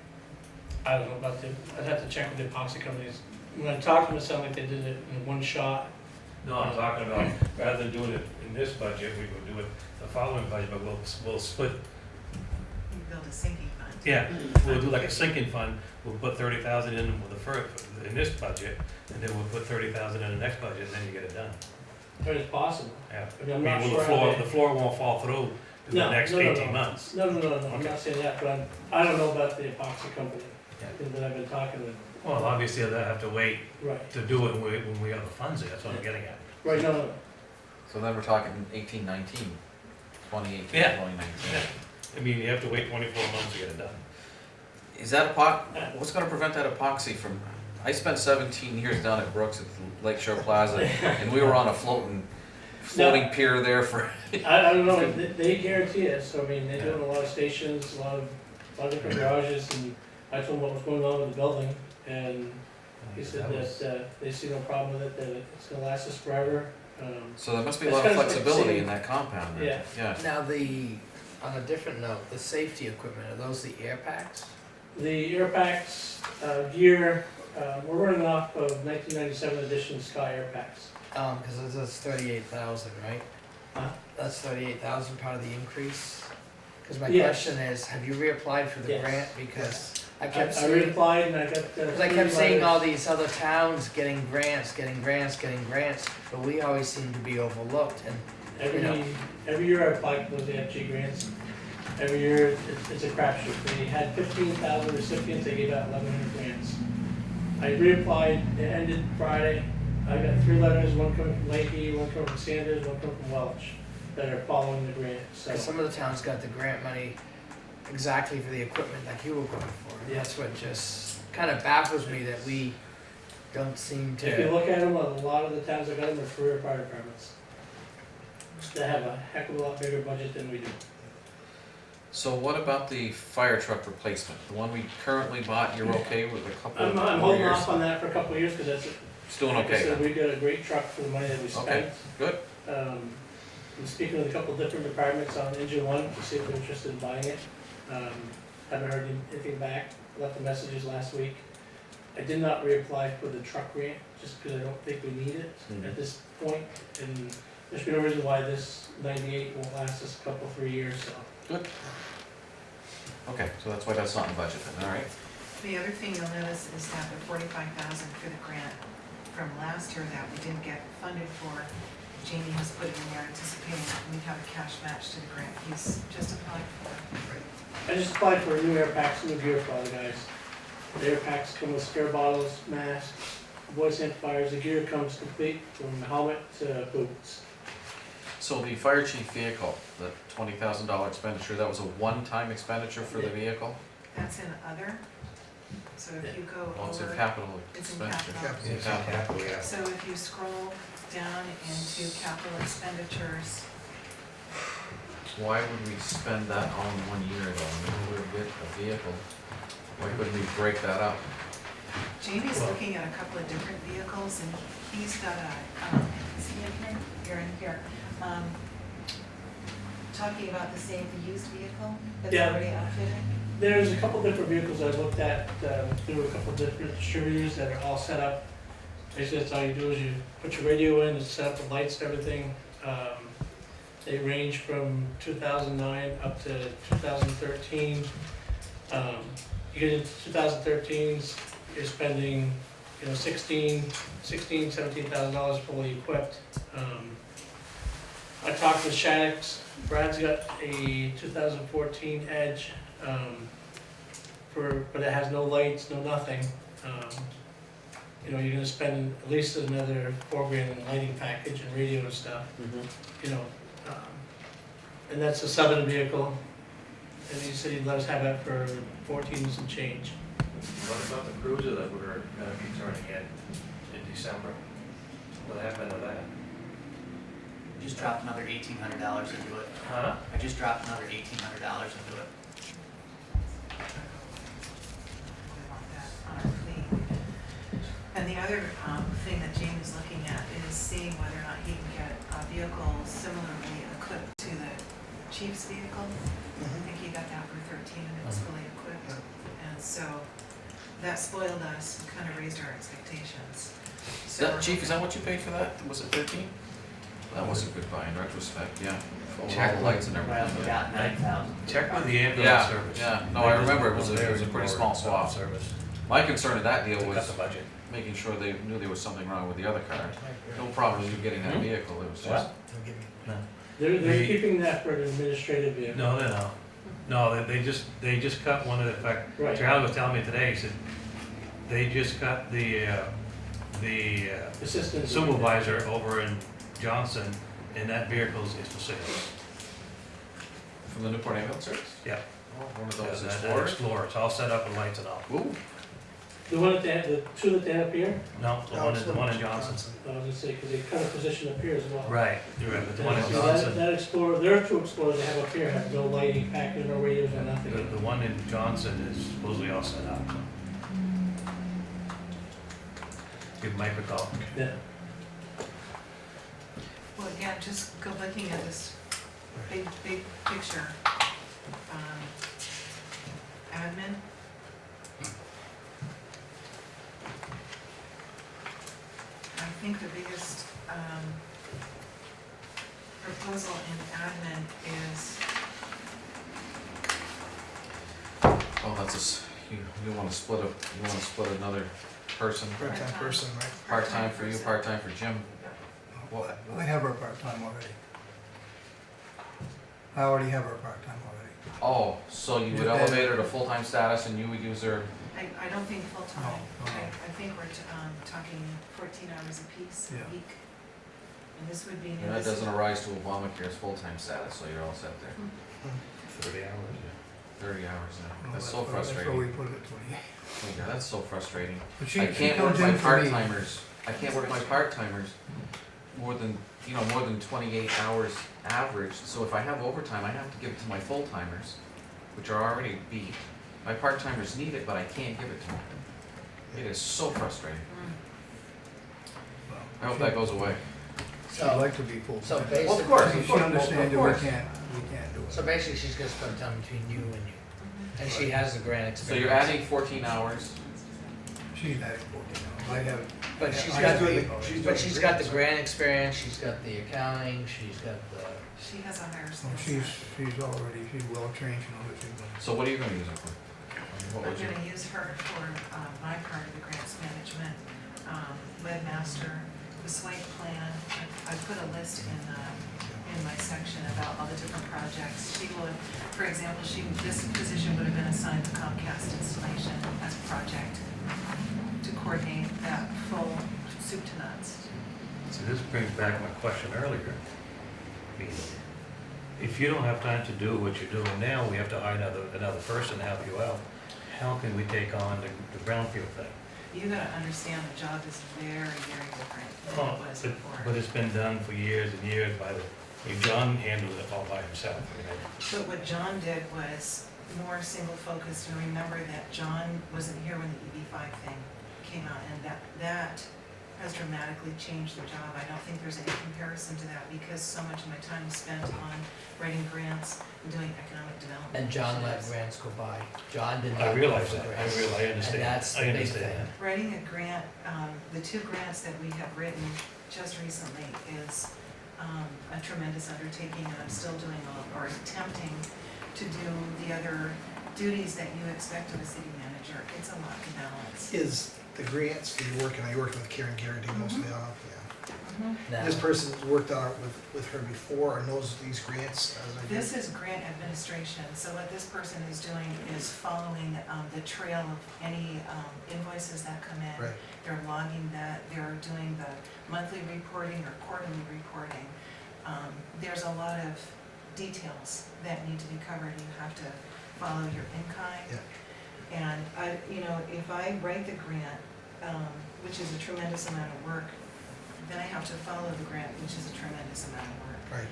I don't know about I'd have to check with the epoxy companies. When I talked to them, it sounded like they did it in one shot. No, I'm talking about, rather than doing it in this budget, we would do it the following budget, but we'll split. You build a sinking fund. Yeah, we'll do like a sinking fund, we'll put 30,000 in with the first, in this budget, and then we'll put 30,000 in the next budget, and then you get it done. But it's possible. Yeah. I mean, I'm not will sure the how floor, they- the floor won't fall through in the next 18 months. No, I'm not saying that, but I don't know about the epoxy company that I've been talking with. Well, obviously, they'll have to wait Right, to do it when we have the funds there, that's what I'm getting at. right, no. So then we're talking 18, 19, 2018, Yeah. 2019. I mean, you have to wait 24 months to get it done. Is that what's gonna prevent that epoxy from, I spent 17 years down at Brooks at the Lake Shore Plaza, and we were on a floating pier there for, I don't know, they guarantee it, so I mean, they're doing a lot of stations, a lot of different garages, and I told them what was going on with the building, and he said that they see no problem with it, that it's gonna last us forever. so there must be a It's lot of kind of flexibility like in that compound. Then. Yeah. Now, on a different note, the safety equipment, are those the air packs? The air packs, gear, we're running off of 1997 edition Sky air packs. Cause this is 38,000, right? Huh? That's 38,000 part of the increase? Cause my Yes. question is, have you reapplied for the Yes. grant? Because I I kept seeing, reapplied and I got. cause I kept seeing all these other towns getting grants, but we always seem to be overlooked, and Every year I apply for those AFG grants. Every year it's a crapshoot. They had 15,000 recipients, they gave out 1,100 grants. I reapplied, it ended Friday. I got 3 letters, one coming from Lakey, one coming from Sanders, one coming from Welch, that are following the grant, so. cause some of the towns got the grant money exactly for the equipment like you were going for. And Yeah. that's what just kinda baffles me that we don't seem If you to, look at them, a lot of the towns that got them are career fire departments. They have a heck of a lot bigger budget than we do. So what about the fire truck replacement? The one we currently bought, you're okay with a couple I'm more holding years? off on that for a couple of years, because that's, It's doing like I okay said, then? we got a great truck for the money that we Okay, spent. good. I'm speaking with a couple of different departments on engine one to see if they're interested in buying it. Haven't heard anything back, left the messages last week. I did not reapply for the truck grant, just because I don't think we need it at this point. And there's no reason why this 98 won't last us a couple, 3 years, so. Good. Okay, so that's why that's not in budget then, all right. The other thing you'll notice is that the 45,000 for the grant from last year that we didn't get funded for, Jamie has put it in there anticipating that we'd have a cash match to the grant he's just applied for. I just applied for new air packs, new gear for all the guys. The air packs come with spare bottles, masks, voice amplifiers. The gear comes complete from helmet to boots. So the fire chief vehicle, the $20,000 expenditure, that was a one-time expenditure for the vehicle? That's in other, so if you go Well, it's a over, capital it's in expenditure. capital. It's in capital. So if you scroll down into capital expenditures, Why would we spend that all in 1 year though? I mean, we would get a vehicle. Why couldn't we break that up? Jamie's looking at a couple of different vehicles, and he's got a, is he in here? You're in here. Talking about the same, the used vehicle that's Yeah. already outfitted. There's a couple different vehicles I looked at, through a couple different distributors that are all set up. Basically, that's all you do is you put your radio in, it's set up with lights and everything. They range from 2009 up to 2013. You get into 2013s, you're spending, $17,000 fully equipped. I talked with Shaddix. Brad's got a 2014 Edge, but it has no lights, no nothing. You're gonna spend at least another $4,000 in the lighting package and radio and stuff. And that's a Southern vehicle. And he said he'd let us have that for 14 and some change. What about the cruiser that we're gonna be turning in December? What happened to that? Just dropped another $1,800 into it. Huh? I just dropped another $1,800 into it. We want that on our fleet. And the other thing that Jamie's looking at is seeing whether or not he can get a vehicle similarly equipped to the chief's vehicle. I think he got that for 13 and it was fully equipped. And so that spoiled us and kind of raised our expectations. So Chief, is that what you paid for that? Was it 13? That was a good buy in retrospect, yeah. For all Check the lights and Well, we everything. got 9,000. Check with the ambulance Yeah, service. yeah. No, I remember it was a pretty small swap. Service. My concern of that deal They cut was the budget. making sure they knew there was something wrong with the other car. No problem with you getting that vehicle, it was just, What? They're They- keeping that for an administrative vehicle. No, no. No, they just cut one of the, in fact, Right. Charlie was telling me today, he said, they just cut the Assistant. supervisor over in Johnson, and that vehicle is for sale. from the Newport ambulance service? Yeah. Oh, one of Yeah, those that Explorers? Explorer, it's all set up with lights and all. Ooh, The one that they have, the two that they have up here, No, the one in Johnson. I was gonna say, because they kind of position up here as well. Right, you're right, but the one in So Johnson, that Explorer, there are two Explorers they have up here, have no lighting package, no radios, or nothing. the one in Johnson is supposedly all set up. Give Mike a call. Yeah. Well, again, just go looking at this big picture. Admin. I think the biggest proposal in admin is, oh, that's a, you wanna split another person? Part-time person, right? Part-time for you, part-time for Jim? Well, we have her part-time already. I already have her part-time already. Oh, so you would elevate her to full-time status and you would use her, I don't think full-time. No, no. I think we're talking 14 hours apiece Yeah. a week. And this would be. and that doesn't arise to Obamacare's full-time status, so you're all set there. 30 hours, 30 hours now, No, that's so why- That's frustrating. why we put it at 28. Oh, God, that's so frustrating. But she I can't work comes my in for me. part-timers, I can't work my part-timers more than 28 hours average, so if I have overtime, I have to give it to my full-timers, which are already beat. My part-timers need it, but I can't give it to them. It is so frustrating. I hope that goes away. She'd like to be full-time. So Well, of basically, course, She understands that we course. can't do it. so basically she's gonna spend time between you and you. And she has the grant So experience. you're adding 14 hours. She's adding 14 hours. I have. But she's I got have the, the- but she's got the grant experience, she's got the accounting, she's got the, She has a higher skill Oh, set. she's well-trained, she knows what she's doing. So what are you going to use it for? What I'm would you? gonna use her for, my part of the grants management, webmaster, the swipe plan. I put a list in my section about all the different projects. She would, for example, this position would have been assigned to Comcast installation as a project to coordinate that full soup to nuts. So this brings back my question earlier. I mean, if you don't have time to do what you're doing now, we have to hire another person to help you out. How can we take on the brownfield thing? You gotta understand the job is very, very different than it was before. But it's been done for years and years by John handled it all by himself. But what John did was more single focused, and remember that John wasn't here when the EB5 thing came out, and that has dramatically changed the job. I don't think there's any comparison to that, because so much of my time is spent on writing grants and doing economic development. and John let grants go by. John did not. I realize go for that, grants. I understand. And that's the I big understand thing. that. Writing a grant, the 2 grants that we have written just recently is a tremendous undertaking, and I'm still doing or attempting to do the other duties that you expect of a city manager. It's a lot to balance. Is the grants that you're working with Karen Garrity mostly on, yeah. Now, This person's worked on it with her before or knows these grants as I do. This is grant administration, so what this person is doing is following the trail of any invoices that come in. Right. They're logging that, they're doing the monthly reporting or quarterly reporting. There's a lot of details that need to be covered. You have to follow your in-kind. Yeah. And if I write the grant, which is a tremendous amount of work, then I have to follow the grant, which is a tremendous amount of work.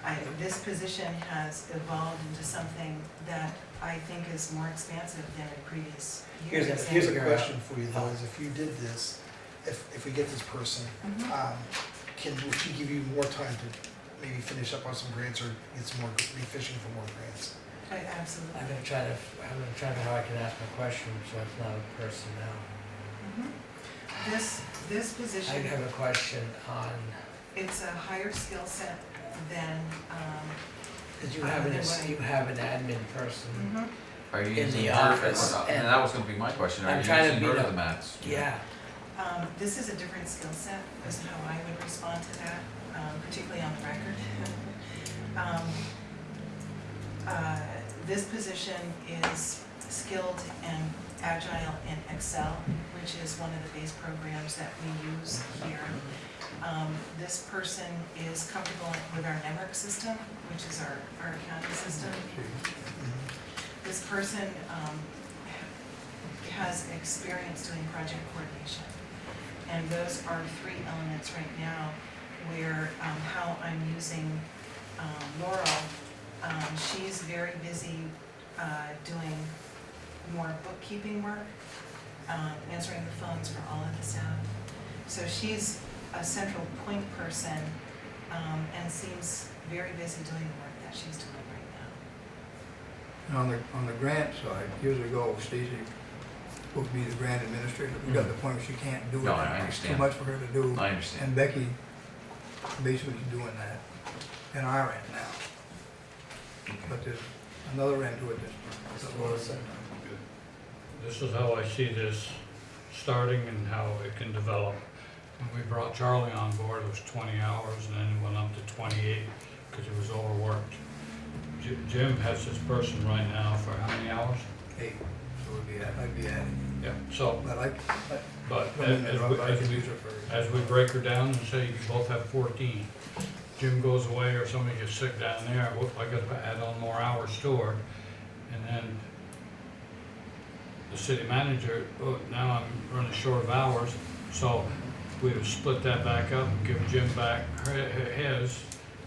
Right. This position has evolved into something that I think is more expansive than in previous years. Here's a question for you though, is if you did this, if we get this person, Mhm. will she give you more time to maybe finish up on some grants or get some more, be fishing for more grants? Absolutely. I'm gonna try to how I can ask my question, so it's not a personnel. Mhm. This position. I have a question on, It's a higher skill set than, because you I have don't an, know what I- you have an admin person. Are you In using the her office, and and that was going to be my question. Are I'm you trying to using be her to the- the max? Yeah, this is a different skill set, is how I would respond to that, particularly on the record. This position is skilled and agile in Excel, which is one of the base programs that we use here. This person is comfortable with our network system, which is our accounting system. This person has experience doing project coordination. And those are 3 elements right now where how I'm using Laurel. She's very busy doing more bookkeeping work, answering the phones for all of the staff. So she's a central point person and seems very busy doing the work that she's doing right now. On the grant side, years ago, Stacy would be the grant administrator. We got to the point where she can't do it. No, I It's too understand. much for her to do. I understand. And Becky basically is doing that in our end now. But there's another end to it that's. This is how I see this starting and how it can develop. When we brought Charlie on board, it was 20 hours, and then it went up to 28 because he was overworked. Jim has this person right now for how many hours? 8, so I'd be adding. Yeah, so, But but as we break her down and say you both have 14, Jim goes away or somebody gets sick down there, whoop, I gotta add on more hours to her. And then the city manager, oh, now I'm running short of hours. So we'd have split that back up and give Jim back his,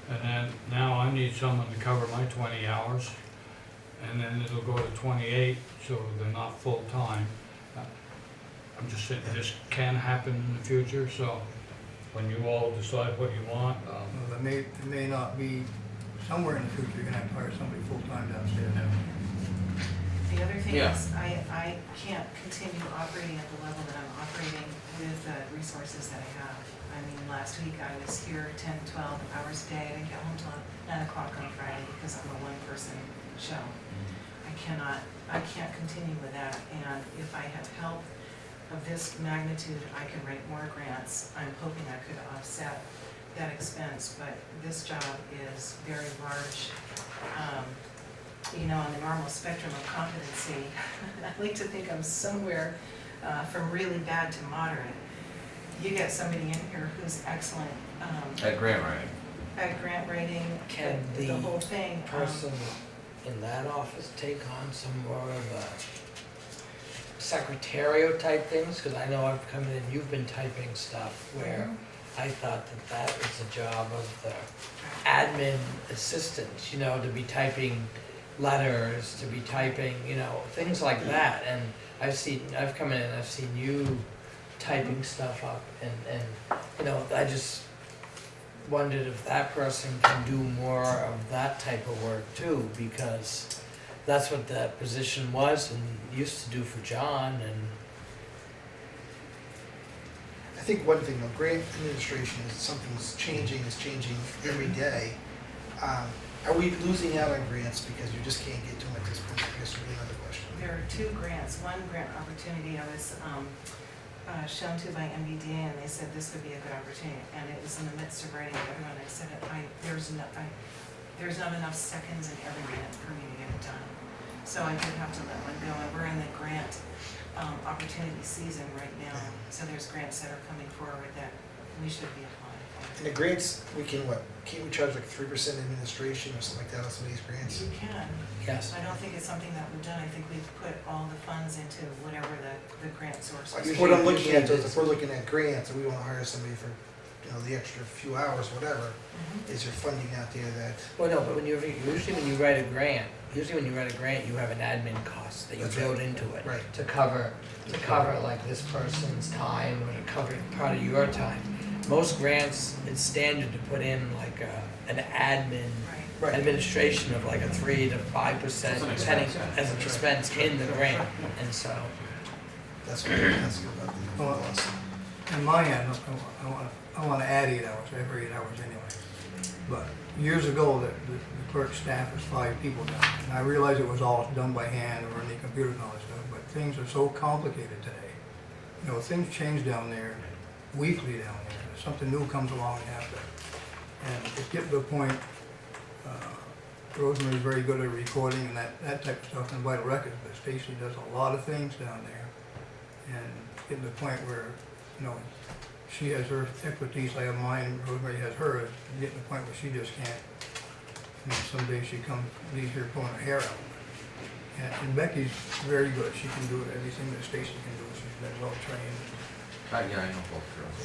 and then now I need someone to cover my 20 hours, and then it'll go to 28, so they're not full-time. I'm just saying, this can happen in the future, so when you all decide what you want, Well, there may not be, somewhere in the future, you're gonna have to hire somebody full-time downstairs. The other thing Yeah. is, I can't continue operating at the level that I'm operating with the resources that I have. I mean, last week I was here 10, 12 hours a day, I didn't get home till 9 o'clock on Friday because I'm a one-person show. I can't continue with that, and if I have help of this magnitude, I can write more grants. I'm hoping I could offset that expense, but this job is very large. You know, on the normal spectrum of competency, I like to think I'm somewhere from really bad to moderate. You get somebody in here who's excellent At grant writing. at grant writing, Can the whole thing. person in that office take on some more of a secretarial type things? Because I know I've come in and you've been typing stuff where I thought that that was the job of the admin assistant, you know, to be typing letters, to be typing, you know, things like that. And I've come in and I've seen you typing stuff up, and you know, I just wondered if that person can do more of that type of work too, because that's what that position was and used to do for John. And I think one thing, though, grant administration is something's changing, it's changing every day. Are we losing out on grants because you just can't get to them at this point? I guess would be another question. There are two grants. One grant opportunity I was shown to by MBDA, and they said this would be a good opportunity. And it was in the midst of writing everyone. I said, there's not enough seconds in every minute for me to get it done. So I did have to let one go. And we're in the grant opportunity season right now. So there's grants that are coming forward that we should be applying for. And the grants, we can can't we charge like 3% administration or something like that on some of these grants? You can. yes, I don't think it's something that we've done. I think we've put all the funds into whatever the grant source is. What I'm looking at is if we're looking at grants and we wanna hire somebody for, you know, the extra few hours, whatever, is there funding out there that? well, no, but usually when you write a grant, you have an admin cost that you That's build right. into it. Right. To cover like this person's time or to cover part of your time. Most grants, it's standard to put in like an admin, Right. administration of like a 3 to 5%, As an depending, expense, as an expense in the grant, and so. That's what I'm asking about the Well, loss. In my end, I want to add 8 hours, every 8 hours anyway. But years ago, the clerk staff was 5 people down there. And I realized it was all done by hand or on the computer and all that stuff, but things are so complicated today. You know, things change down there, weekly down there. Something new comes along and have to. And it's getting to the point, Rosemary's very good at recording and that type of stuff in vital records, but Stacy does a lot of things down there. And getting to the point where, you know, she has her expertise, I have mine, Rosemary has hers, and getting to the point where she just can't, you know, someday she comes, leaves here pulling her hair out. And Becky's very good, she can do everything that Stacy can do, she's been well trained. Yeah, I know both girls.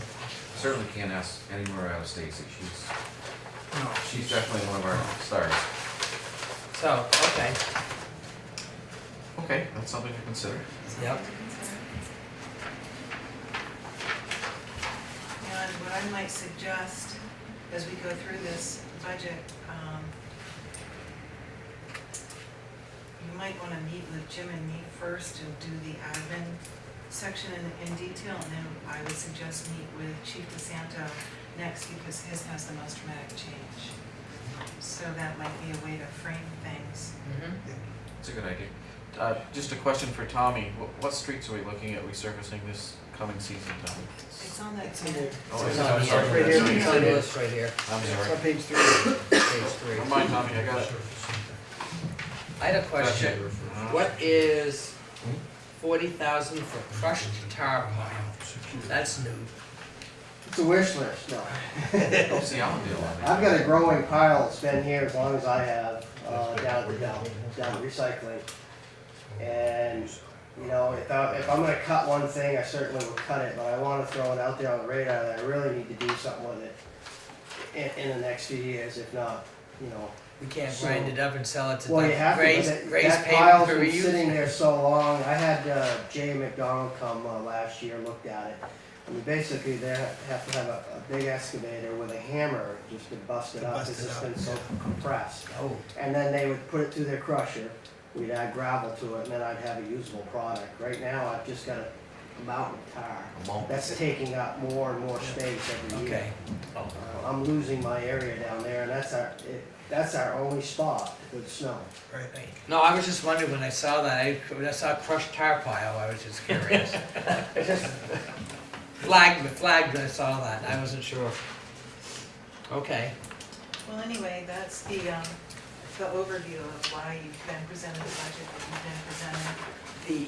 Certainly can't ask any more out of Stacy. No, She's definitely one of our stars. So, okay, Okay, that's something to consider. yep. And what I might suggest as we go through this budget, you might want to meet with Jim and me first and do the admin section in detail, and then I would suggest meet with Chief DeSanto next because his has the most dramatic change. So that might be a way to frame things. It's a good idea. Just a question for Tommy. What streets are we looking at resurfacing this coming season, Tommy? It's on that. It's in there. Oh, It's is it? on I'm the sorry. end. It's on the list right here, I'm It's sorry. on page 3. page 3. Never mind, Tommy, I got it. I had a question. Gotcha. What is 40,000 for crushed tar pile? That's new. It's a wish list, no. What's the Allendale on it? I've got a growing pile that's been here as long as I have, down at the dump, down at recycling. And You know, if I'm gonna cut one thing, I certainly will cut it, but I wanna throw it out there on the radar that I really need to do something with it in the next few years, if not, you know. We can't So- grind it up and sell it to Well, you have to, Gray's, but Gray's that pavement pile's for been reuse. sitting there so long. I had Jay McDonald come last year, looked at it. I mean, basically, they have to have a big excavator with a hammer just to bust it To up, bust because it it's up, been so compressed. Oh, And then they would put it through their crusher, we'd add gravel to it, and then I'd have a usable product. Right now, I've just got a mountain of tar. That's taking up more and more space every year. okay. I'm losing my area down there, and that's our only spot with snow. Right. No, I was just wondering when I saw that, when I saw a crushed tar pile, I was just curious. It just flagged when I saw that, I wasn't sure. Okay, Well, anyway, that's the overview of why you've been presented the budget that you've been presented. the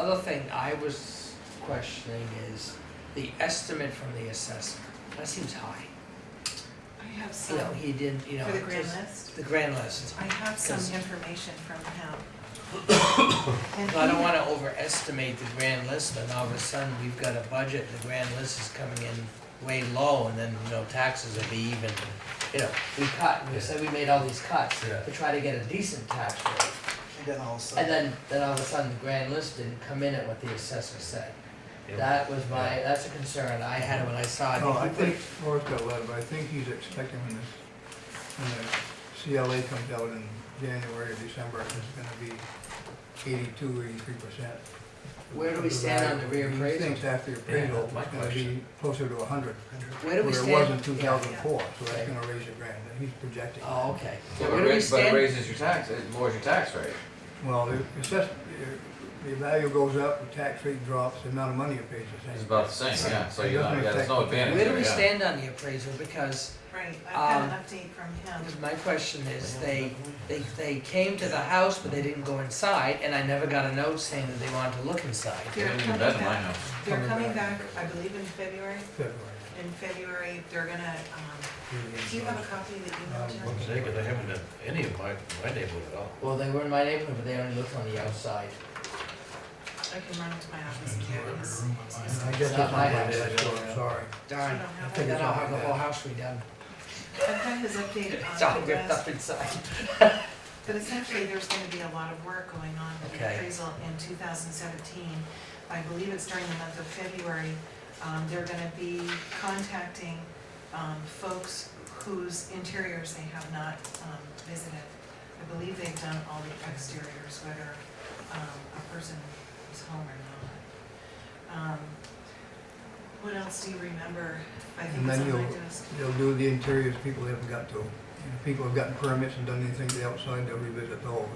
other thing I was questioning is the estimate from the assessor. That seems high. I have You some, know, he did, you know. for the grand just list, The grand list. I have some Because- information from him. And I don't he- wanna overestimate the grand list, and all of a sudden, we've got a budget, the grand list is coming in way low, and then, you know, taxes will be even. You know, we said we made all these cuts to try to get a decent tax rate. And then all of a sudden. And then all of a sudden, the grand list didn't come in at what the assessor said. That was that's a concern I had when I saw it. No, I He put- think, Laura's got a letter, but I think he's expecting when the CLA comes out in January or December, it's gonna be 82, 83%. Where do we stand on the reappraisal? He thinks after the appraisal, that's my it's gonna be question. closer to 100, Where do we where stand? it was in 2004, so that's Okay. gonna raise your grand, and he's projecting. Oh, okay. Yeah, Where do we but it stand? raises your tax, it lowers your tax rate. Well, the value goes up, the tax rate drops, the amount of money you pay is the same. It's about the same, yeah, so you know, yeah, there's no advantage Where do there, we yeah. stand on the appraisal? Because Right, I've got an update from him. my question is, they came to the house, but they didn't go inside, and I never got a note saying that they wanted to look inside. They're Even coming better than my back, house. they're coming back, I believe in February. February. In February, they're gonna, do you have a copy of the email, Jim? What's that, 'cause I haven't done any of my neighborhood at all. Well, they were in my neighborhood, but they only looked on the outside. I can run into my office and get his. I guess Not it's my not my house. day, so I'm sorry. Darn, You don't have I think I'll have the whole house redone. I've got his update It's all on the ripped up list, inside. but essentially, there's gonna be a lot of work going on with the Okay. appraisal in 2017. I believe it's during the month of February. They're gonna be contacting, folks whose interiors they have not, visited. I believe they've done all the exteriors, whether, a person is home or not. What else do you remember? I think And it's then on my desk. they'll do the interiors people haven't got to. If people have gotten permits and done anything to the outside, they'll revisit those.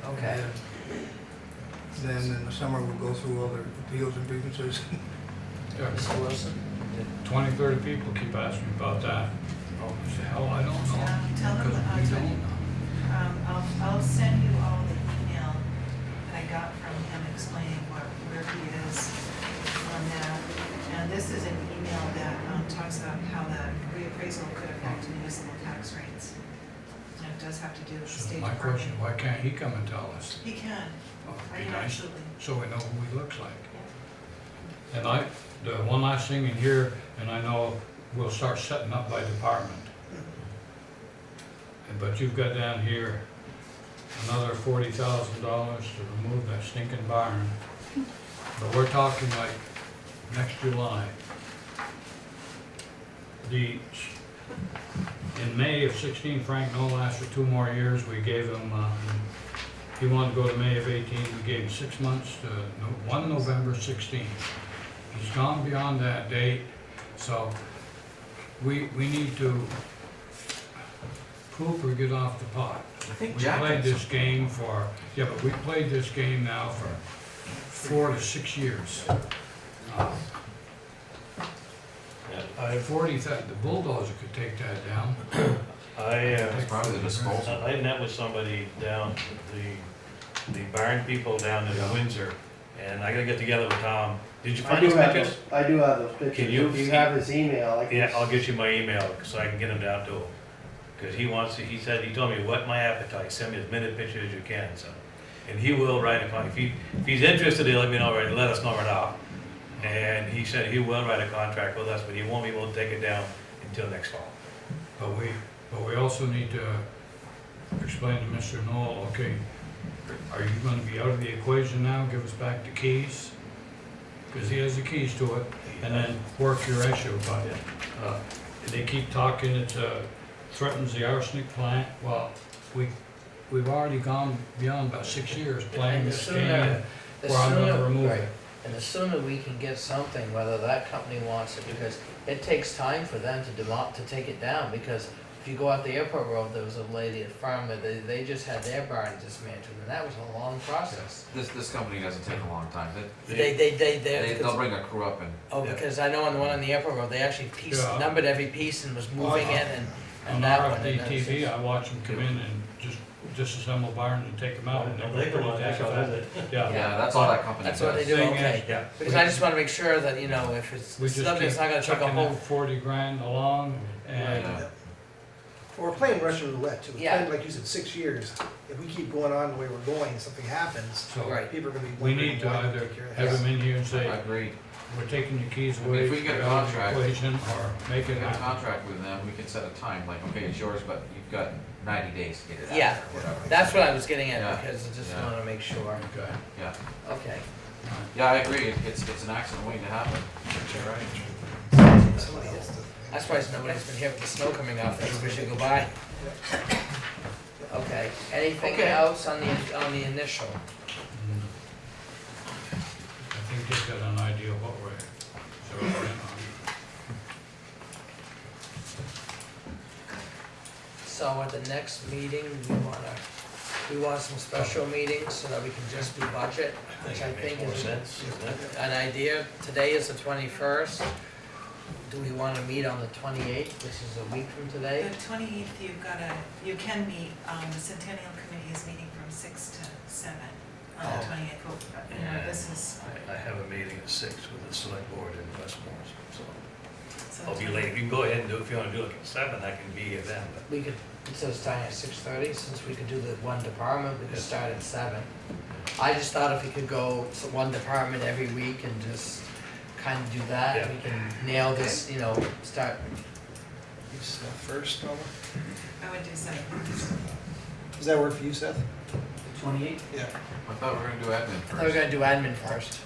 Okay. And then in the summer, we'll go through all the appeals and grievances. Yeah, Mr. Wilson? 20, 30 people keep asking me about that. Oh, hell, I don't know. Tell them, Because I'll we tell don't you. know. I'll send you all the email I got from him explaining where he is on that. And this is an email that talks about how the reappraisal could affect municipal tax rates. And it does have to do with the So State my Department. question, why can't he come and tell us? He can, Oh, I it'd be mean, nice, absolutely. so we know who he looks like. And the one last thing in here, and I know we'll start setting up by department. But you've got down here another $40,000 to remove that stinking barn. But we're talking like next July. In May of 16, Frank Knoll asked for 2 more years. We gave him, he wanted to go to May of 18. We gave him 6 months to 1 November 16. He's gone beyond that date, so we need to poop or get off the pot. I think We Jack played had this game for, yeah, but we played this game now for 4 to 6 years. At 40, the bulldozer could take that down. It's probably the disposal. I met with somebody down, the barn people down in Windsor, and I gotta get together with Tom. Did you I find do those have pictures? those, I do have those pictures. Can you If you see- have his email, I can. Yeah, I'll get you my email, so I can get them down to him. Cause he wants to, he told me, whet my appetite, send me as many pictures as you can, so. and he will write a contract. If he's interested, he'll let me know, right, let us know right off. And he said he will write a contract with us, but he won't be able to take it down until next fall. But we also need to explain to Mr. Knoll, okay, are you gonna be out of the equation now, give us back the keys? Because he has the keys to it, and then work your issue, but, they keep talking, it threatens the arsenic plant. Well, we've already gone beyond about 6 years playing And the this sooner- game, the where I'm gonna sooner- remove right. it. And the sooner we can get something, whether that company wants it, because it takes time for them to take it down, because if you go out the airport road, there was a lady at Farmer, they just had their barn dismantled, and that was a long process. This company doesn't take a long time. They'll bring a crew up and, Oh, because I know on the one on the airport road, they actually Yeah. numbered every piece and was moving it, and On that one. and RFD-TV, I watch them come in and just disassemble barns and take them out, and they're They come on, pretty that's all, taxable. is it? yeah, that's all that company does. That's what they do, Thing okay. is, Yeah. Because I just wanna make sure that, you know, if it's, We just stuff keep that's not gonna take a chucking whole, that 40 grand along, and Yeah. Well, we're playing Russian roulette too. It's Yeah. been, like you said, 6 years. If we keep going on the way we're going and something happens, so right. people are gonna be we wondering need to why we either take care of have this. them in here and say, I agree. we're taking your keys I mean, away, if we get a get out of the contract- equation, or make If we it get a happen. contract with them, we can set a time, like, okay, it's yours, but you've got 90 days to get it out, Yeah. or whatever. That's what I was getting at, Yeah. because I just Yeah. wanna make sure. Okay. Yeah, Okay. yeah, I agree, it's an accident waiting to happen. You're right. Somebody has to- That's why nobody's been here with the snow coming off, everybody should go by. Okay, anything Okay. else on the initial? I think they've got an idea of what we're zeroing in on. So at the next meeting, we want some special meetings so that we can just do budget, which I think Makes more is sense, doesn't it? an idea. Today is the 21st. Do we wanna meet on the 28th, which is a week from today? The 28th, you can meet, the Centennial Committee is meeting from 6 to 7 on the Oh. 28th. You know, this is, I have a meeting at 6 with the select board in Westmore, so so. I'll be late. You can go ahead and do, if you wanna do it at 7, I can be here then, but. We could, instead of starting at 6:30, since we could do the one department, we could start at 7. I just thought if we could go to one department every week and just kind of do that, Yeah. we can nail this, you know, start. First, Norma? I would do 7. Does that work for you, Seth? 28? Yeah. I thought we were gonna do admin I thought we were first. gonna do admin first.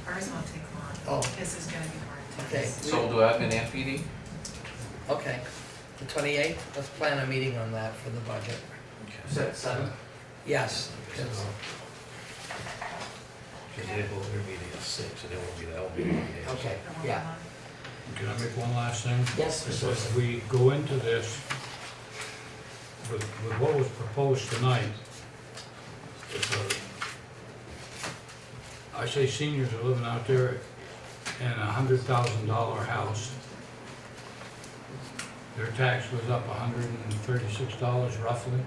Ours won't take Oh. long. This is gonna be hard. Okay. So we'll do admin and PD? Okay, the 28th, let's plan a meeting on that for the budget. Set 7? Yes, 'cause- Because they will, their meeting at 6, so they won't be that, won't be meeting. okay, yeah. Can I make one last thing? Yes, Is Mr. if we go into this with what was proposed tonight, I say seniors are living out there in a $100,000 house. Their tax was up $136 roughly,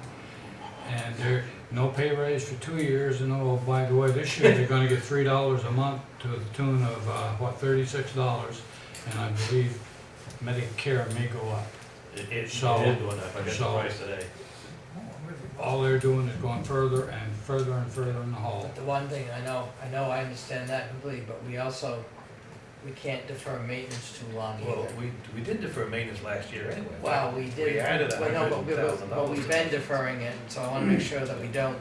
and they're, no pay raise for 2 years, and oh, by the way, this year they're gonna get $3 a month to the tune of, $36, and I believe Medicare may go up. It is So- doing that, I got the so- price today. All they're doing is going further and further and further in the hole. The one thing, I understand that completely, but we can't defer maintenance too long Well, either. we did defer maintenance last year anyway. Well, we did, We added well, no, $100,000. but we've been deferring it, so I wanna make sure that we don't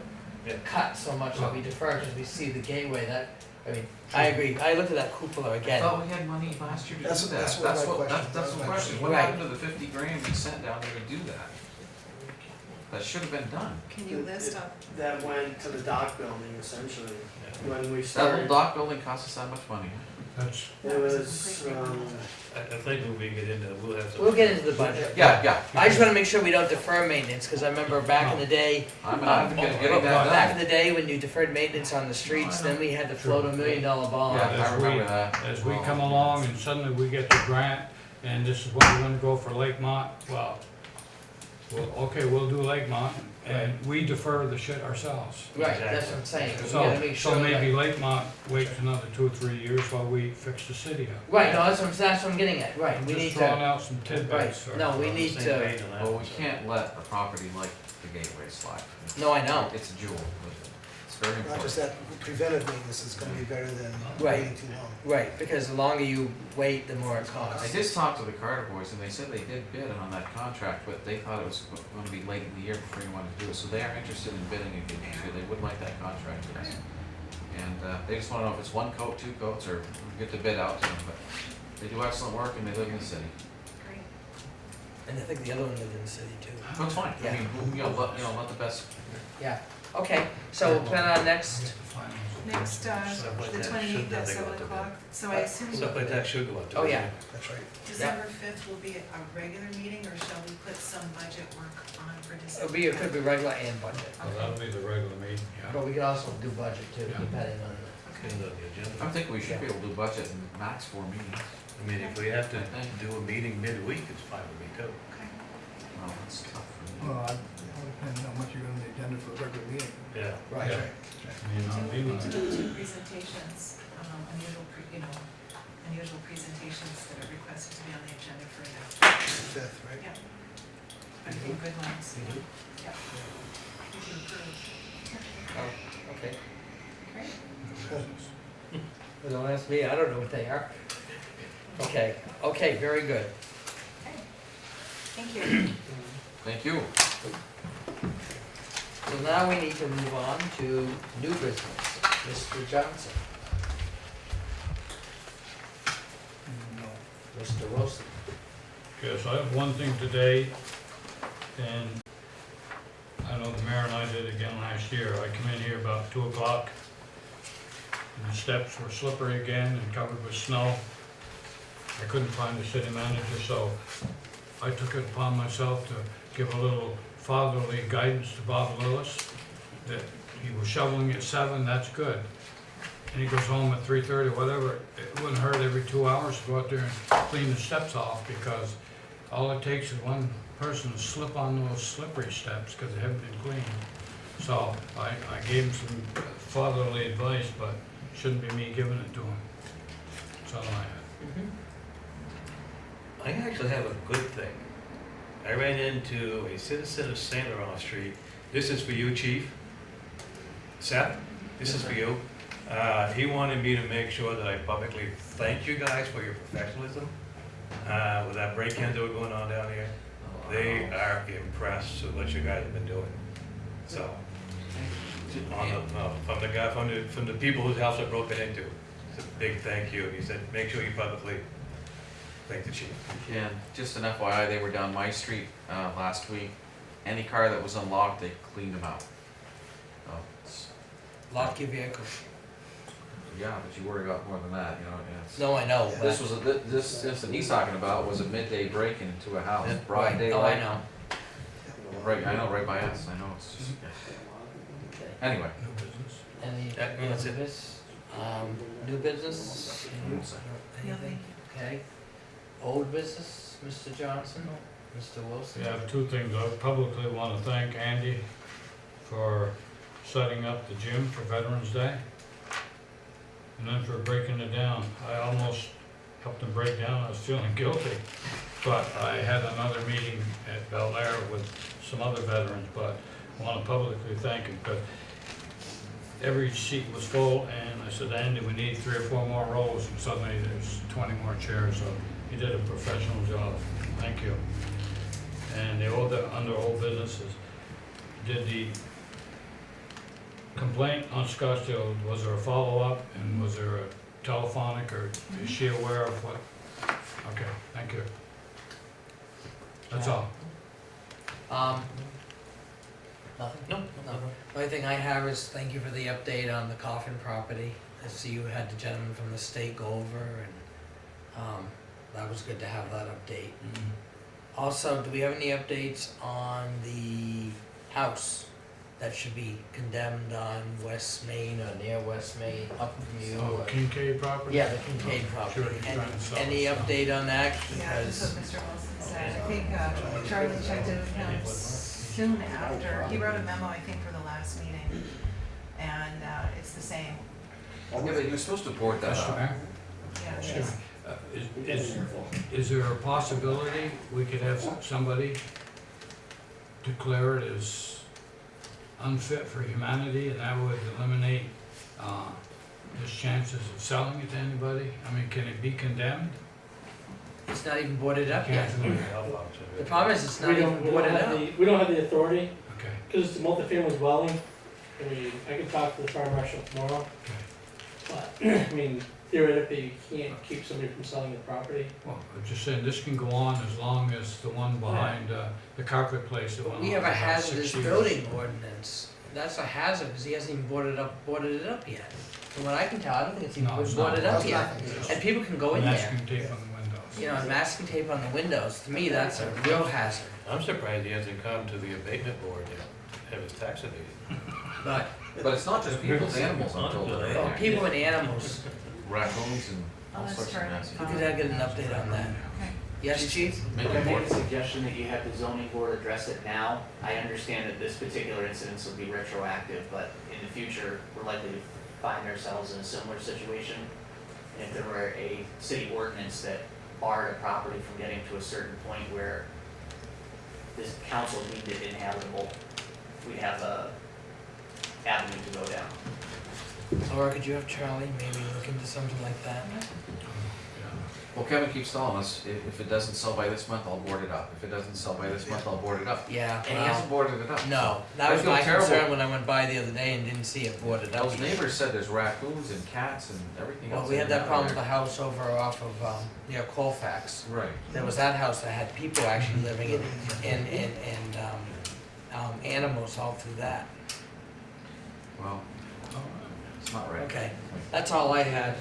Yeah. cut so much that we defer, because we see the gateway, I agree, I looked at that cupola I again. thought we had money last year to do that. That's what my question- That's the that's my question. What Right. happened to the 50 grand we sent down there to do that? That should have been done. Can you list up? That went to the dock building essentially, when we That little started. dock building cost us that much money. That's, It was, I think when we get into, we'll have to. We'll get into the budget. Yeah. I just wanna make sure we don't defer maintenance, cause I remember back in the day, I'm an advocate of getting that back in done. the day when you deferred maintenance on the streets, then we had to float $1 million bond. Yeah, I As we- remember that. as we come along and suddenly we get the grant, and this is what we're gonna go for Lakemont, well, okay, we'll do Lakemont, and we defer the shit ourselves. Right, that's what I'm saying, we So, gotta make sure so that. maybe Lakemont waits another 2 or 3 years while we fix the city up. Right, no, that's what I'm getting at, right, we need Just throwing to, out some tidbits. for- no, we need Same to, page on that Well, one, we so. can't let a property like the Gateway slide. no, I know. It's a jewel. It's very Not just important. that, preventive maintenance is gonna be better than Right. waiting too long. Right, because the longer you wait, the more it I costs. did talk to the Carter boys, and they said they did bid on that contract, but they thought it was gonna be late in the year before you wanted to do it, so they are interested in bidding again this year, they would like that contract, yes. And, they just wanna know if it's one coat, two coats, or get the bid out to them, but they do excellent work and they live in the city. Great. And I think the other one lived in the city too. That's fine, I Yeah. mean, let the best, Yeah, okay, so plan on next, Next, Stuff like the that 28th should at definitely go 7 out to bid. o'clock, so I assume Stuff like that should go out to Oh, bid. yeah. That's right. December 5th will be a regular meeting, or shall we put some budget work on for December? it could be regular and budget, Well, that'll be the regular meeting, yeah. but we could also do budget too, Yeah. depending on Put it on the agenda. I think we should be able to do budget in max 4 meetings. I mean, if we have to do a meeting midweek, it's fine with me too. Okay. Well, that's tough for me. Well, it all depends how much you're on the agenda for a regular meeting. Yeah. the, right. Yeah. Me and I'll be We on do it. 2 presentations, unusual presentations that are requested to be on the agenda for now. Fifth, right? Yeah. I think good ones. Yeah. We can approve. Oh, okay. Great. Well, don't ask me, I don't know what they are. Okay, okay, very good. Okay. Thank you. Thank you. So now we need to move on to new business, Mr. Johnson. No. Mr. Wilson. Yes, I have one thing today, and I know the mayor and I did it again last year. I come in here about 2 o'clock, and the steps were slippery again and covered with snow. I couldn't find the city manager, so I took it upon myself to give a little fatherly guidance to Bob Lewis, that he was shoveling at 7, that's good. And he goes home at 3:30, whatever, it wouldn't hurt every 2 hours to go out there and clean the steps off, because all it takes is one person to slip on those slippery steps because they haven't been cleaned. So I gave him some fatherly advice, but shouldn't be me giving it to him. That's all I have. I actually have a good thing. I ran into a citizen of St. Laurent Street. This is for you, Chief. Seth, this is for you. He wanted me to make sure that I publicly thank you guys for your professionalism. With that break-in that were going on down here, they are impressed with what you guys have been doing. So, from the guy, from the people whose house I broke it into, it's a big thank you. He said, make sure you publicly thank the chief. And just an FYI, they were down my street last week. Any car that was unlocked, they cleaned them out. So it's- Lock your vehicle. Yeah, but you worry about more than that, you know. It's, No, I know, This but, was this that he's talking about was a midday break-in into a house, Yeah. broad right, daylight. oh, I know. Right, I know, right by us. I know. It's just anyway. New business. Any, Yeah, that's it. business? New business? Anything? Okay. Old business, Mr. Johnson? Mr. Wilson? Yeah, I have 2 things. I publicly want to thank Andy for setting up the gym for Veterans Day, and then for breaking it down. I almost helped him break down, I was feeling guilty, but I had another meeting at Bel Air with some other veterans, but I want to publicly thank him, because every seat was full, and I said, Andy, we need 3 or 4 more rows, and suddenly there's 20 more chairs, so he did a professional job. Thank you. And under old businesses, did the complaint on Scottsdale, was there a follow-up, and was there a telephonic, or is she aware of what? Okay, thank you. That's all. Nothing? No. The only thing I have is thank you for the update on the Coffin property. I see you had the gentleman from the state go over, and, that was good to have that update. Also, do we have any updates on the house that should be condemned on West Main or near West Main, up from you? Oh, or- Kincaid property? Yeah, the Kincaid property. Sure, he's trying to sell Any it, so. update on that? Yeah, that's what Because, Mr. Wilson said. I think Charlie checked in with him soon after. He wrote a memo, I think, for the last meeting, and it's the same. Yeah, but he was supposed to board that Mr. up. Mayor? Yeah, it Sure. is. Is there a possibility we could have somebody declare it as unfit for humanity, and that would eliminate, his chances of selling it to anybody? I mean, can it be condemned? It's not even boarded up yet. Can't. The problem is it's not We even don't, we don't boarded have up. the, we don't have the authority, Okay, because it's a multifamily dwelling. I mean, I can talk to the fire marshal tomorrow, okay. but, I mean, theoretically, you can't keep somebody from selling the property. Well, I'm just saying, this can go on as long as the one behind, the carpet place, the one. We have a about 6 hazardous years. building ordinance. That's a hazard, because he hasn't even boarded it up yet. From what I can tell, I don't think it's even No, it's been boarded not. up yet. And people can go in there, Masking tape on the windows. you know, and masking tape on the windows. To me, that's a real hazard. I'm surprised he hasn't come to the abatement board yet, have his tax abated. But, But it's not just people, it's animals I'm told. well, people and animals, Raccoons and all sorts of nasty. we could get an update on that. Yes, chief? Make Could I it make more. a suggestion that you have the zoning board address it now? I understand that this particular incident will be retroactive, but in the future, we're likely to find ourselves in a similar situation. And if there were a city ordinance that barred a property from getting to a certain point where this council deemed it inhabitable, we'd have a avenue to go down. Or could you have Charlie maybe look into something like that? Well, Kevin keeps telling us, if it doesn't sell by this month, I'll board it up. If it doesn't sell by this month, I'll board it up. Yeah, And he well, hasn't boarded it up. no, I that was feel my terrible. concern when I went by the other day and didn't see it boarded up. Those neighbors said there's raccoons and cats and everything else. Well, we had in that there. problem with the house over off of, near Colfax. Right. There was that house that had people actually living in, animals all through that. Well, it's not right. Okay, that's all I had.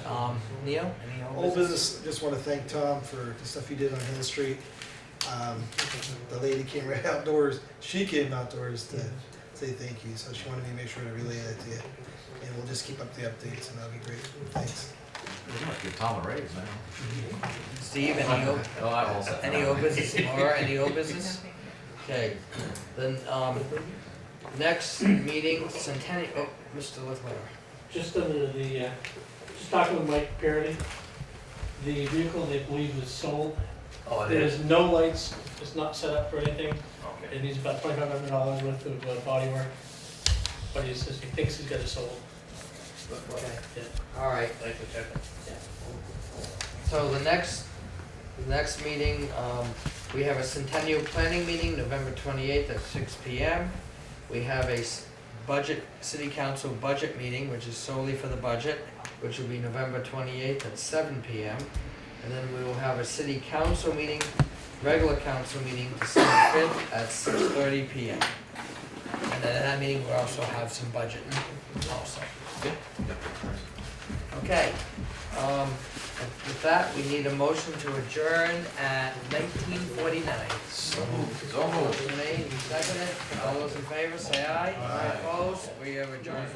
Neil, any old Old business? business, just wanna thank Tom for the stuff he did on Hill Street. The lady came right outdoors, she came outdoors to say thank you, so she wanted me to make sure to relay that to you. And we'll just keep up the updates and that'll be great, thanks. We might give Tom a raise now. Steve, any old, Oh, I will. any old business? Laura, any old business? Okay, then, next meeting, Centennial, oh, Mr. Lithler. Just under the, just talking with Mike Parity, the vehicle they believe is sold. Oh, There's no lights, it's not set up for anything. Okay. It needs about $2,500 worth of body work. But he says he thinks he's got it sold. Okay, Yeah. all right. Thanks for checking. So the next meeting, we have a Centennial Planning Meeting, November 28th at 6 PM. We have a City Council budget meeting, which is solely for the budget, which will be November 28th at 7 PM. And then we will have a City Council meeting, regular council meeting, December 5th at 6:30 PM. And then at that meeting, we'll also have some budget also. Okay, with that, we need a motion to adjourn at 19:49. So moved. So moved. Motion made, seconded, all those in favor, say aye. Aye. Opposed, we have adjourned.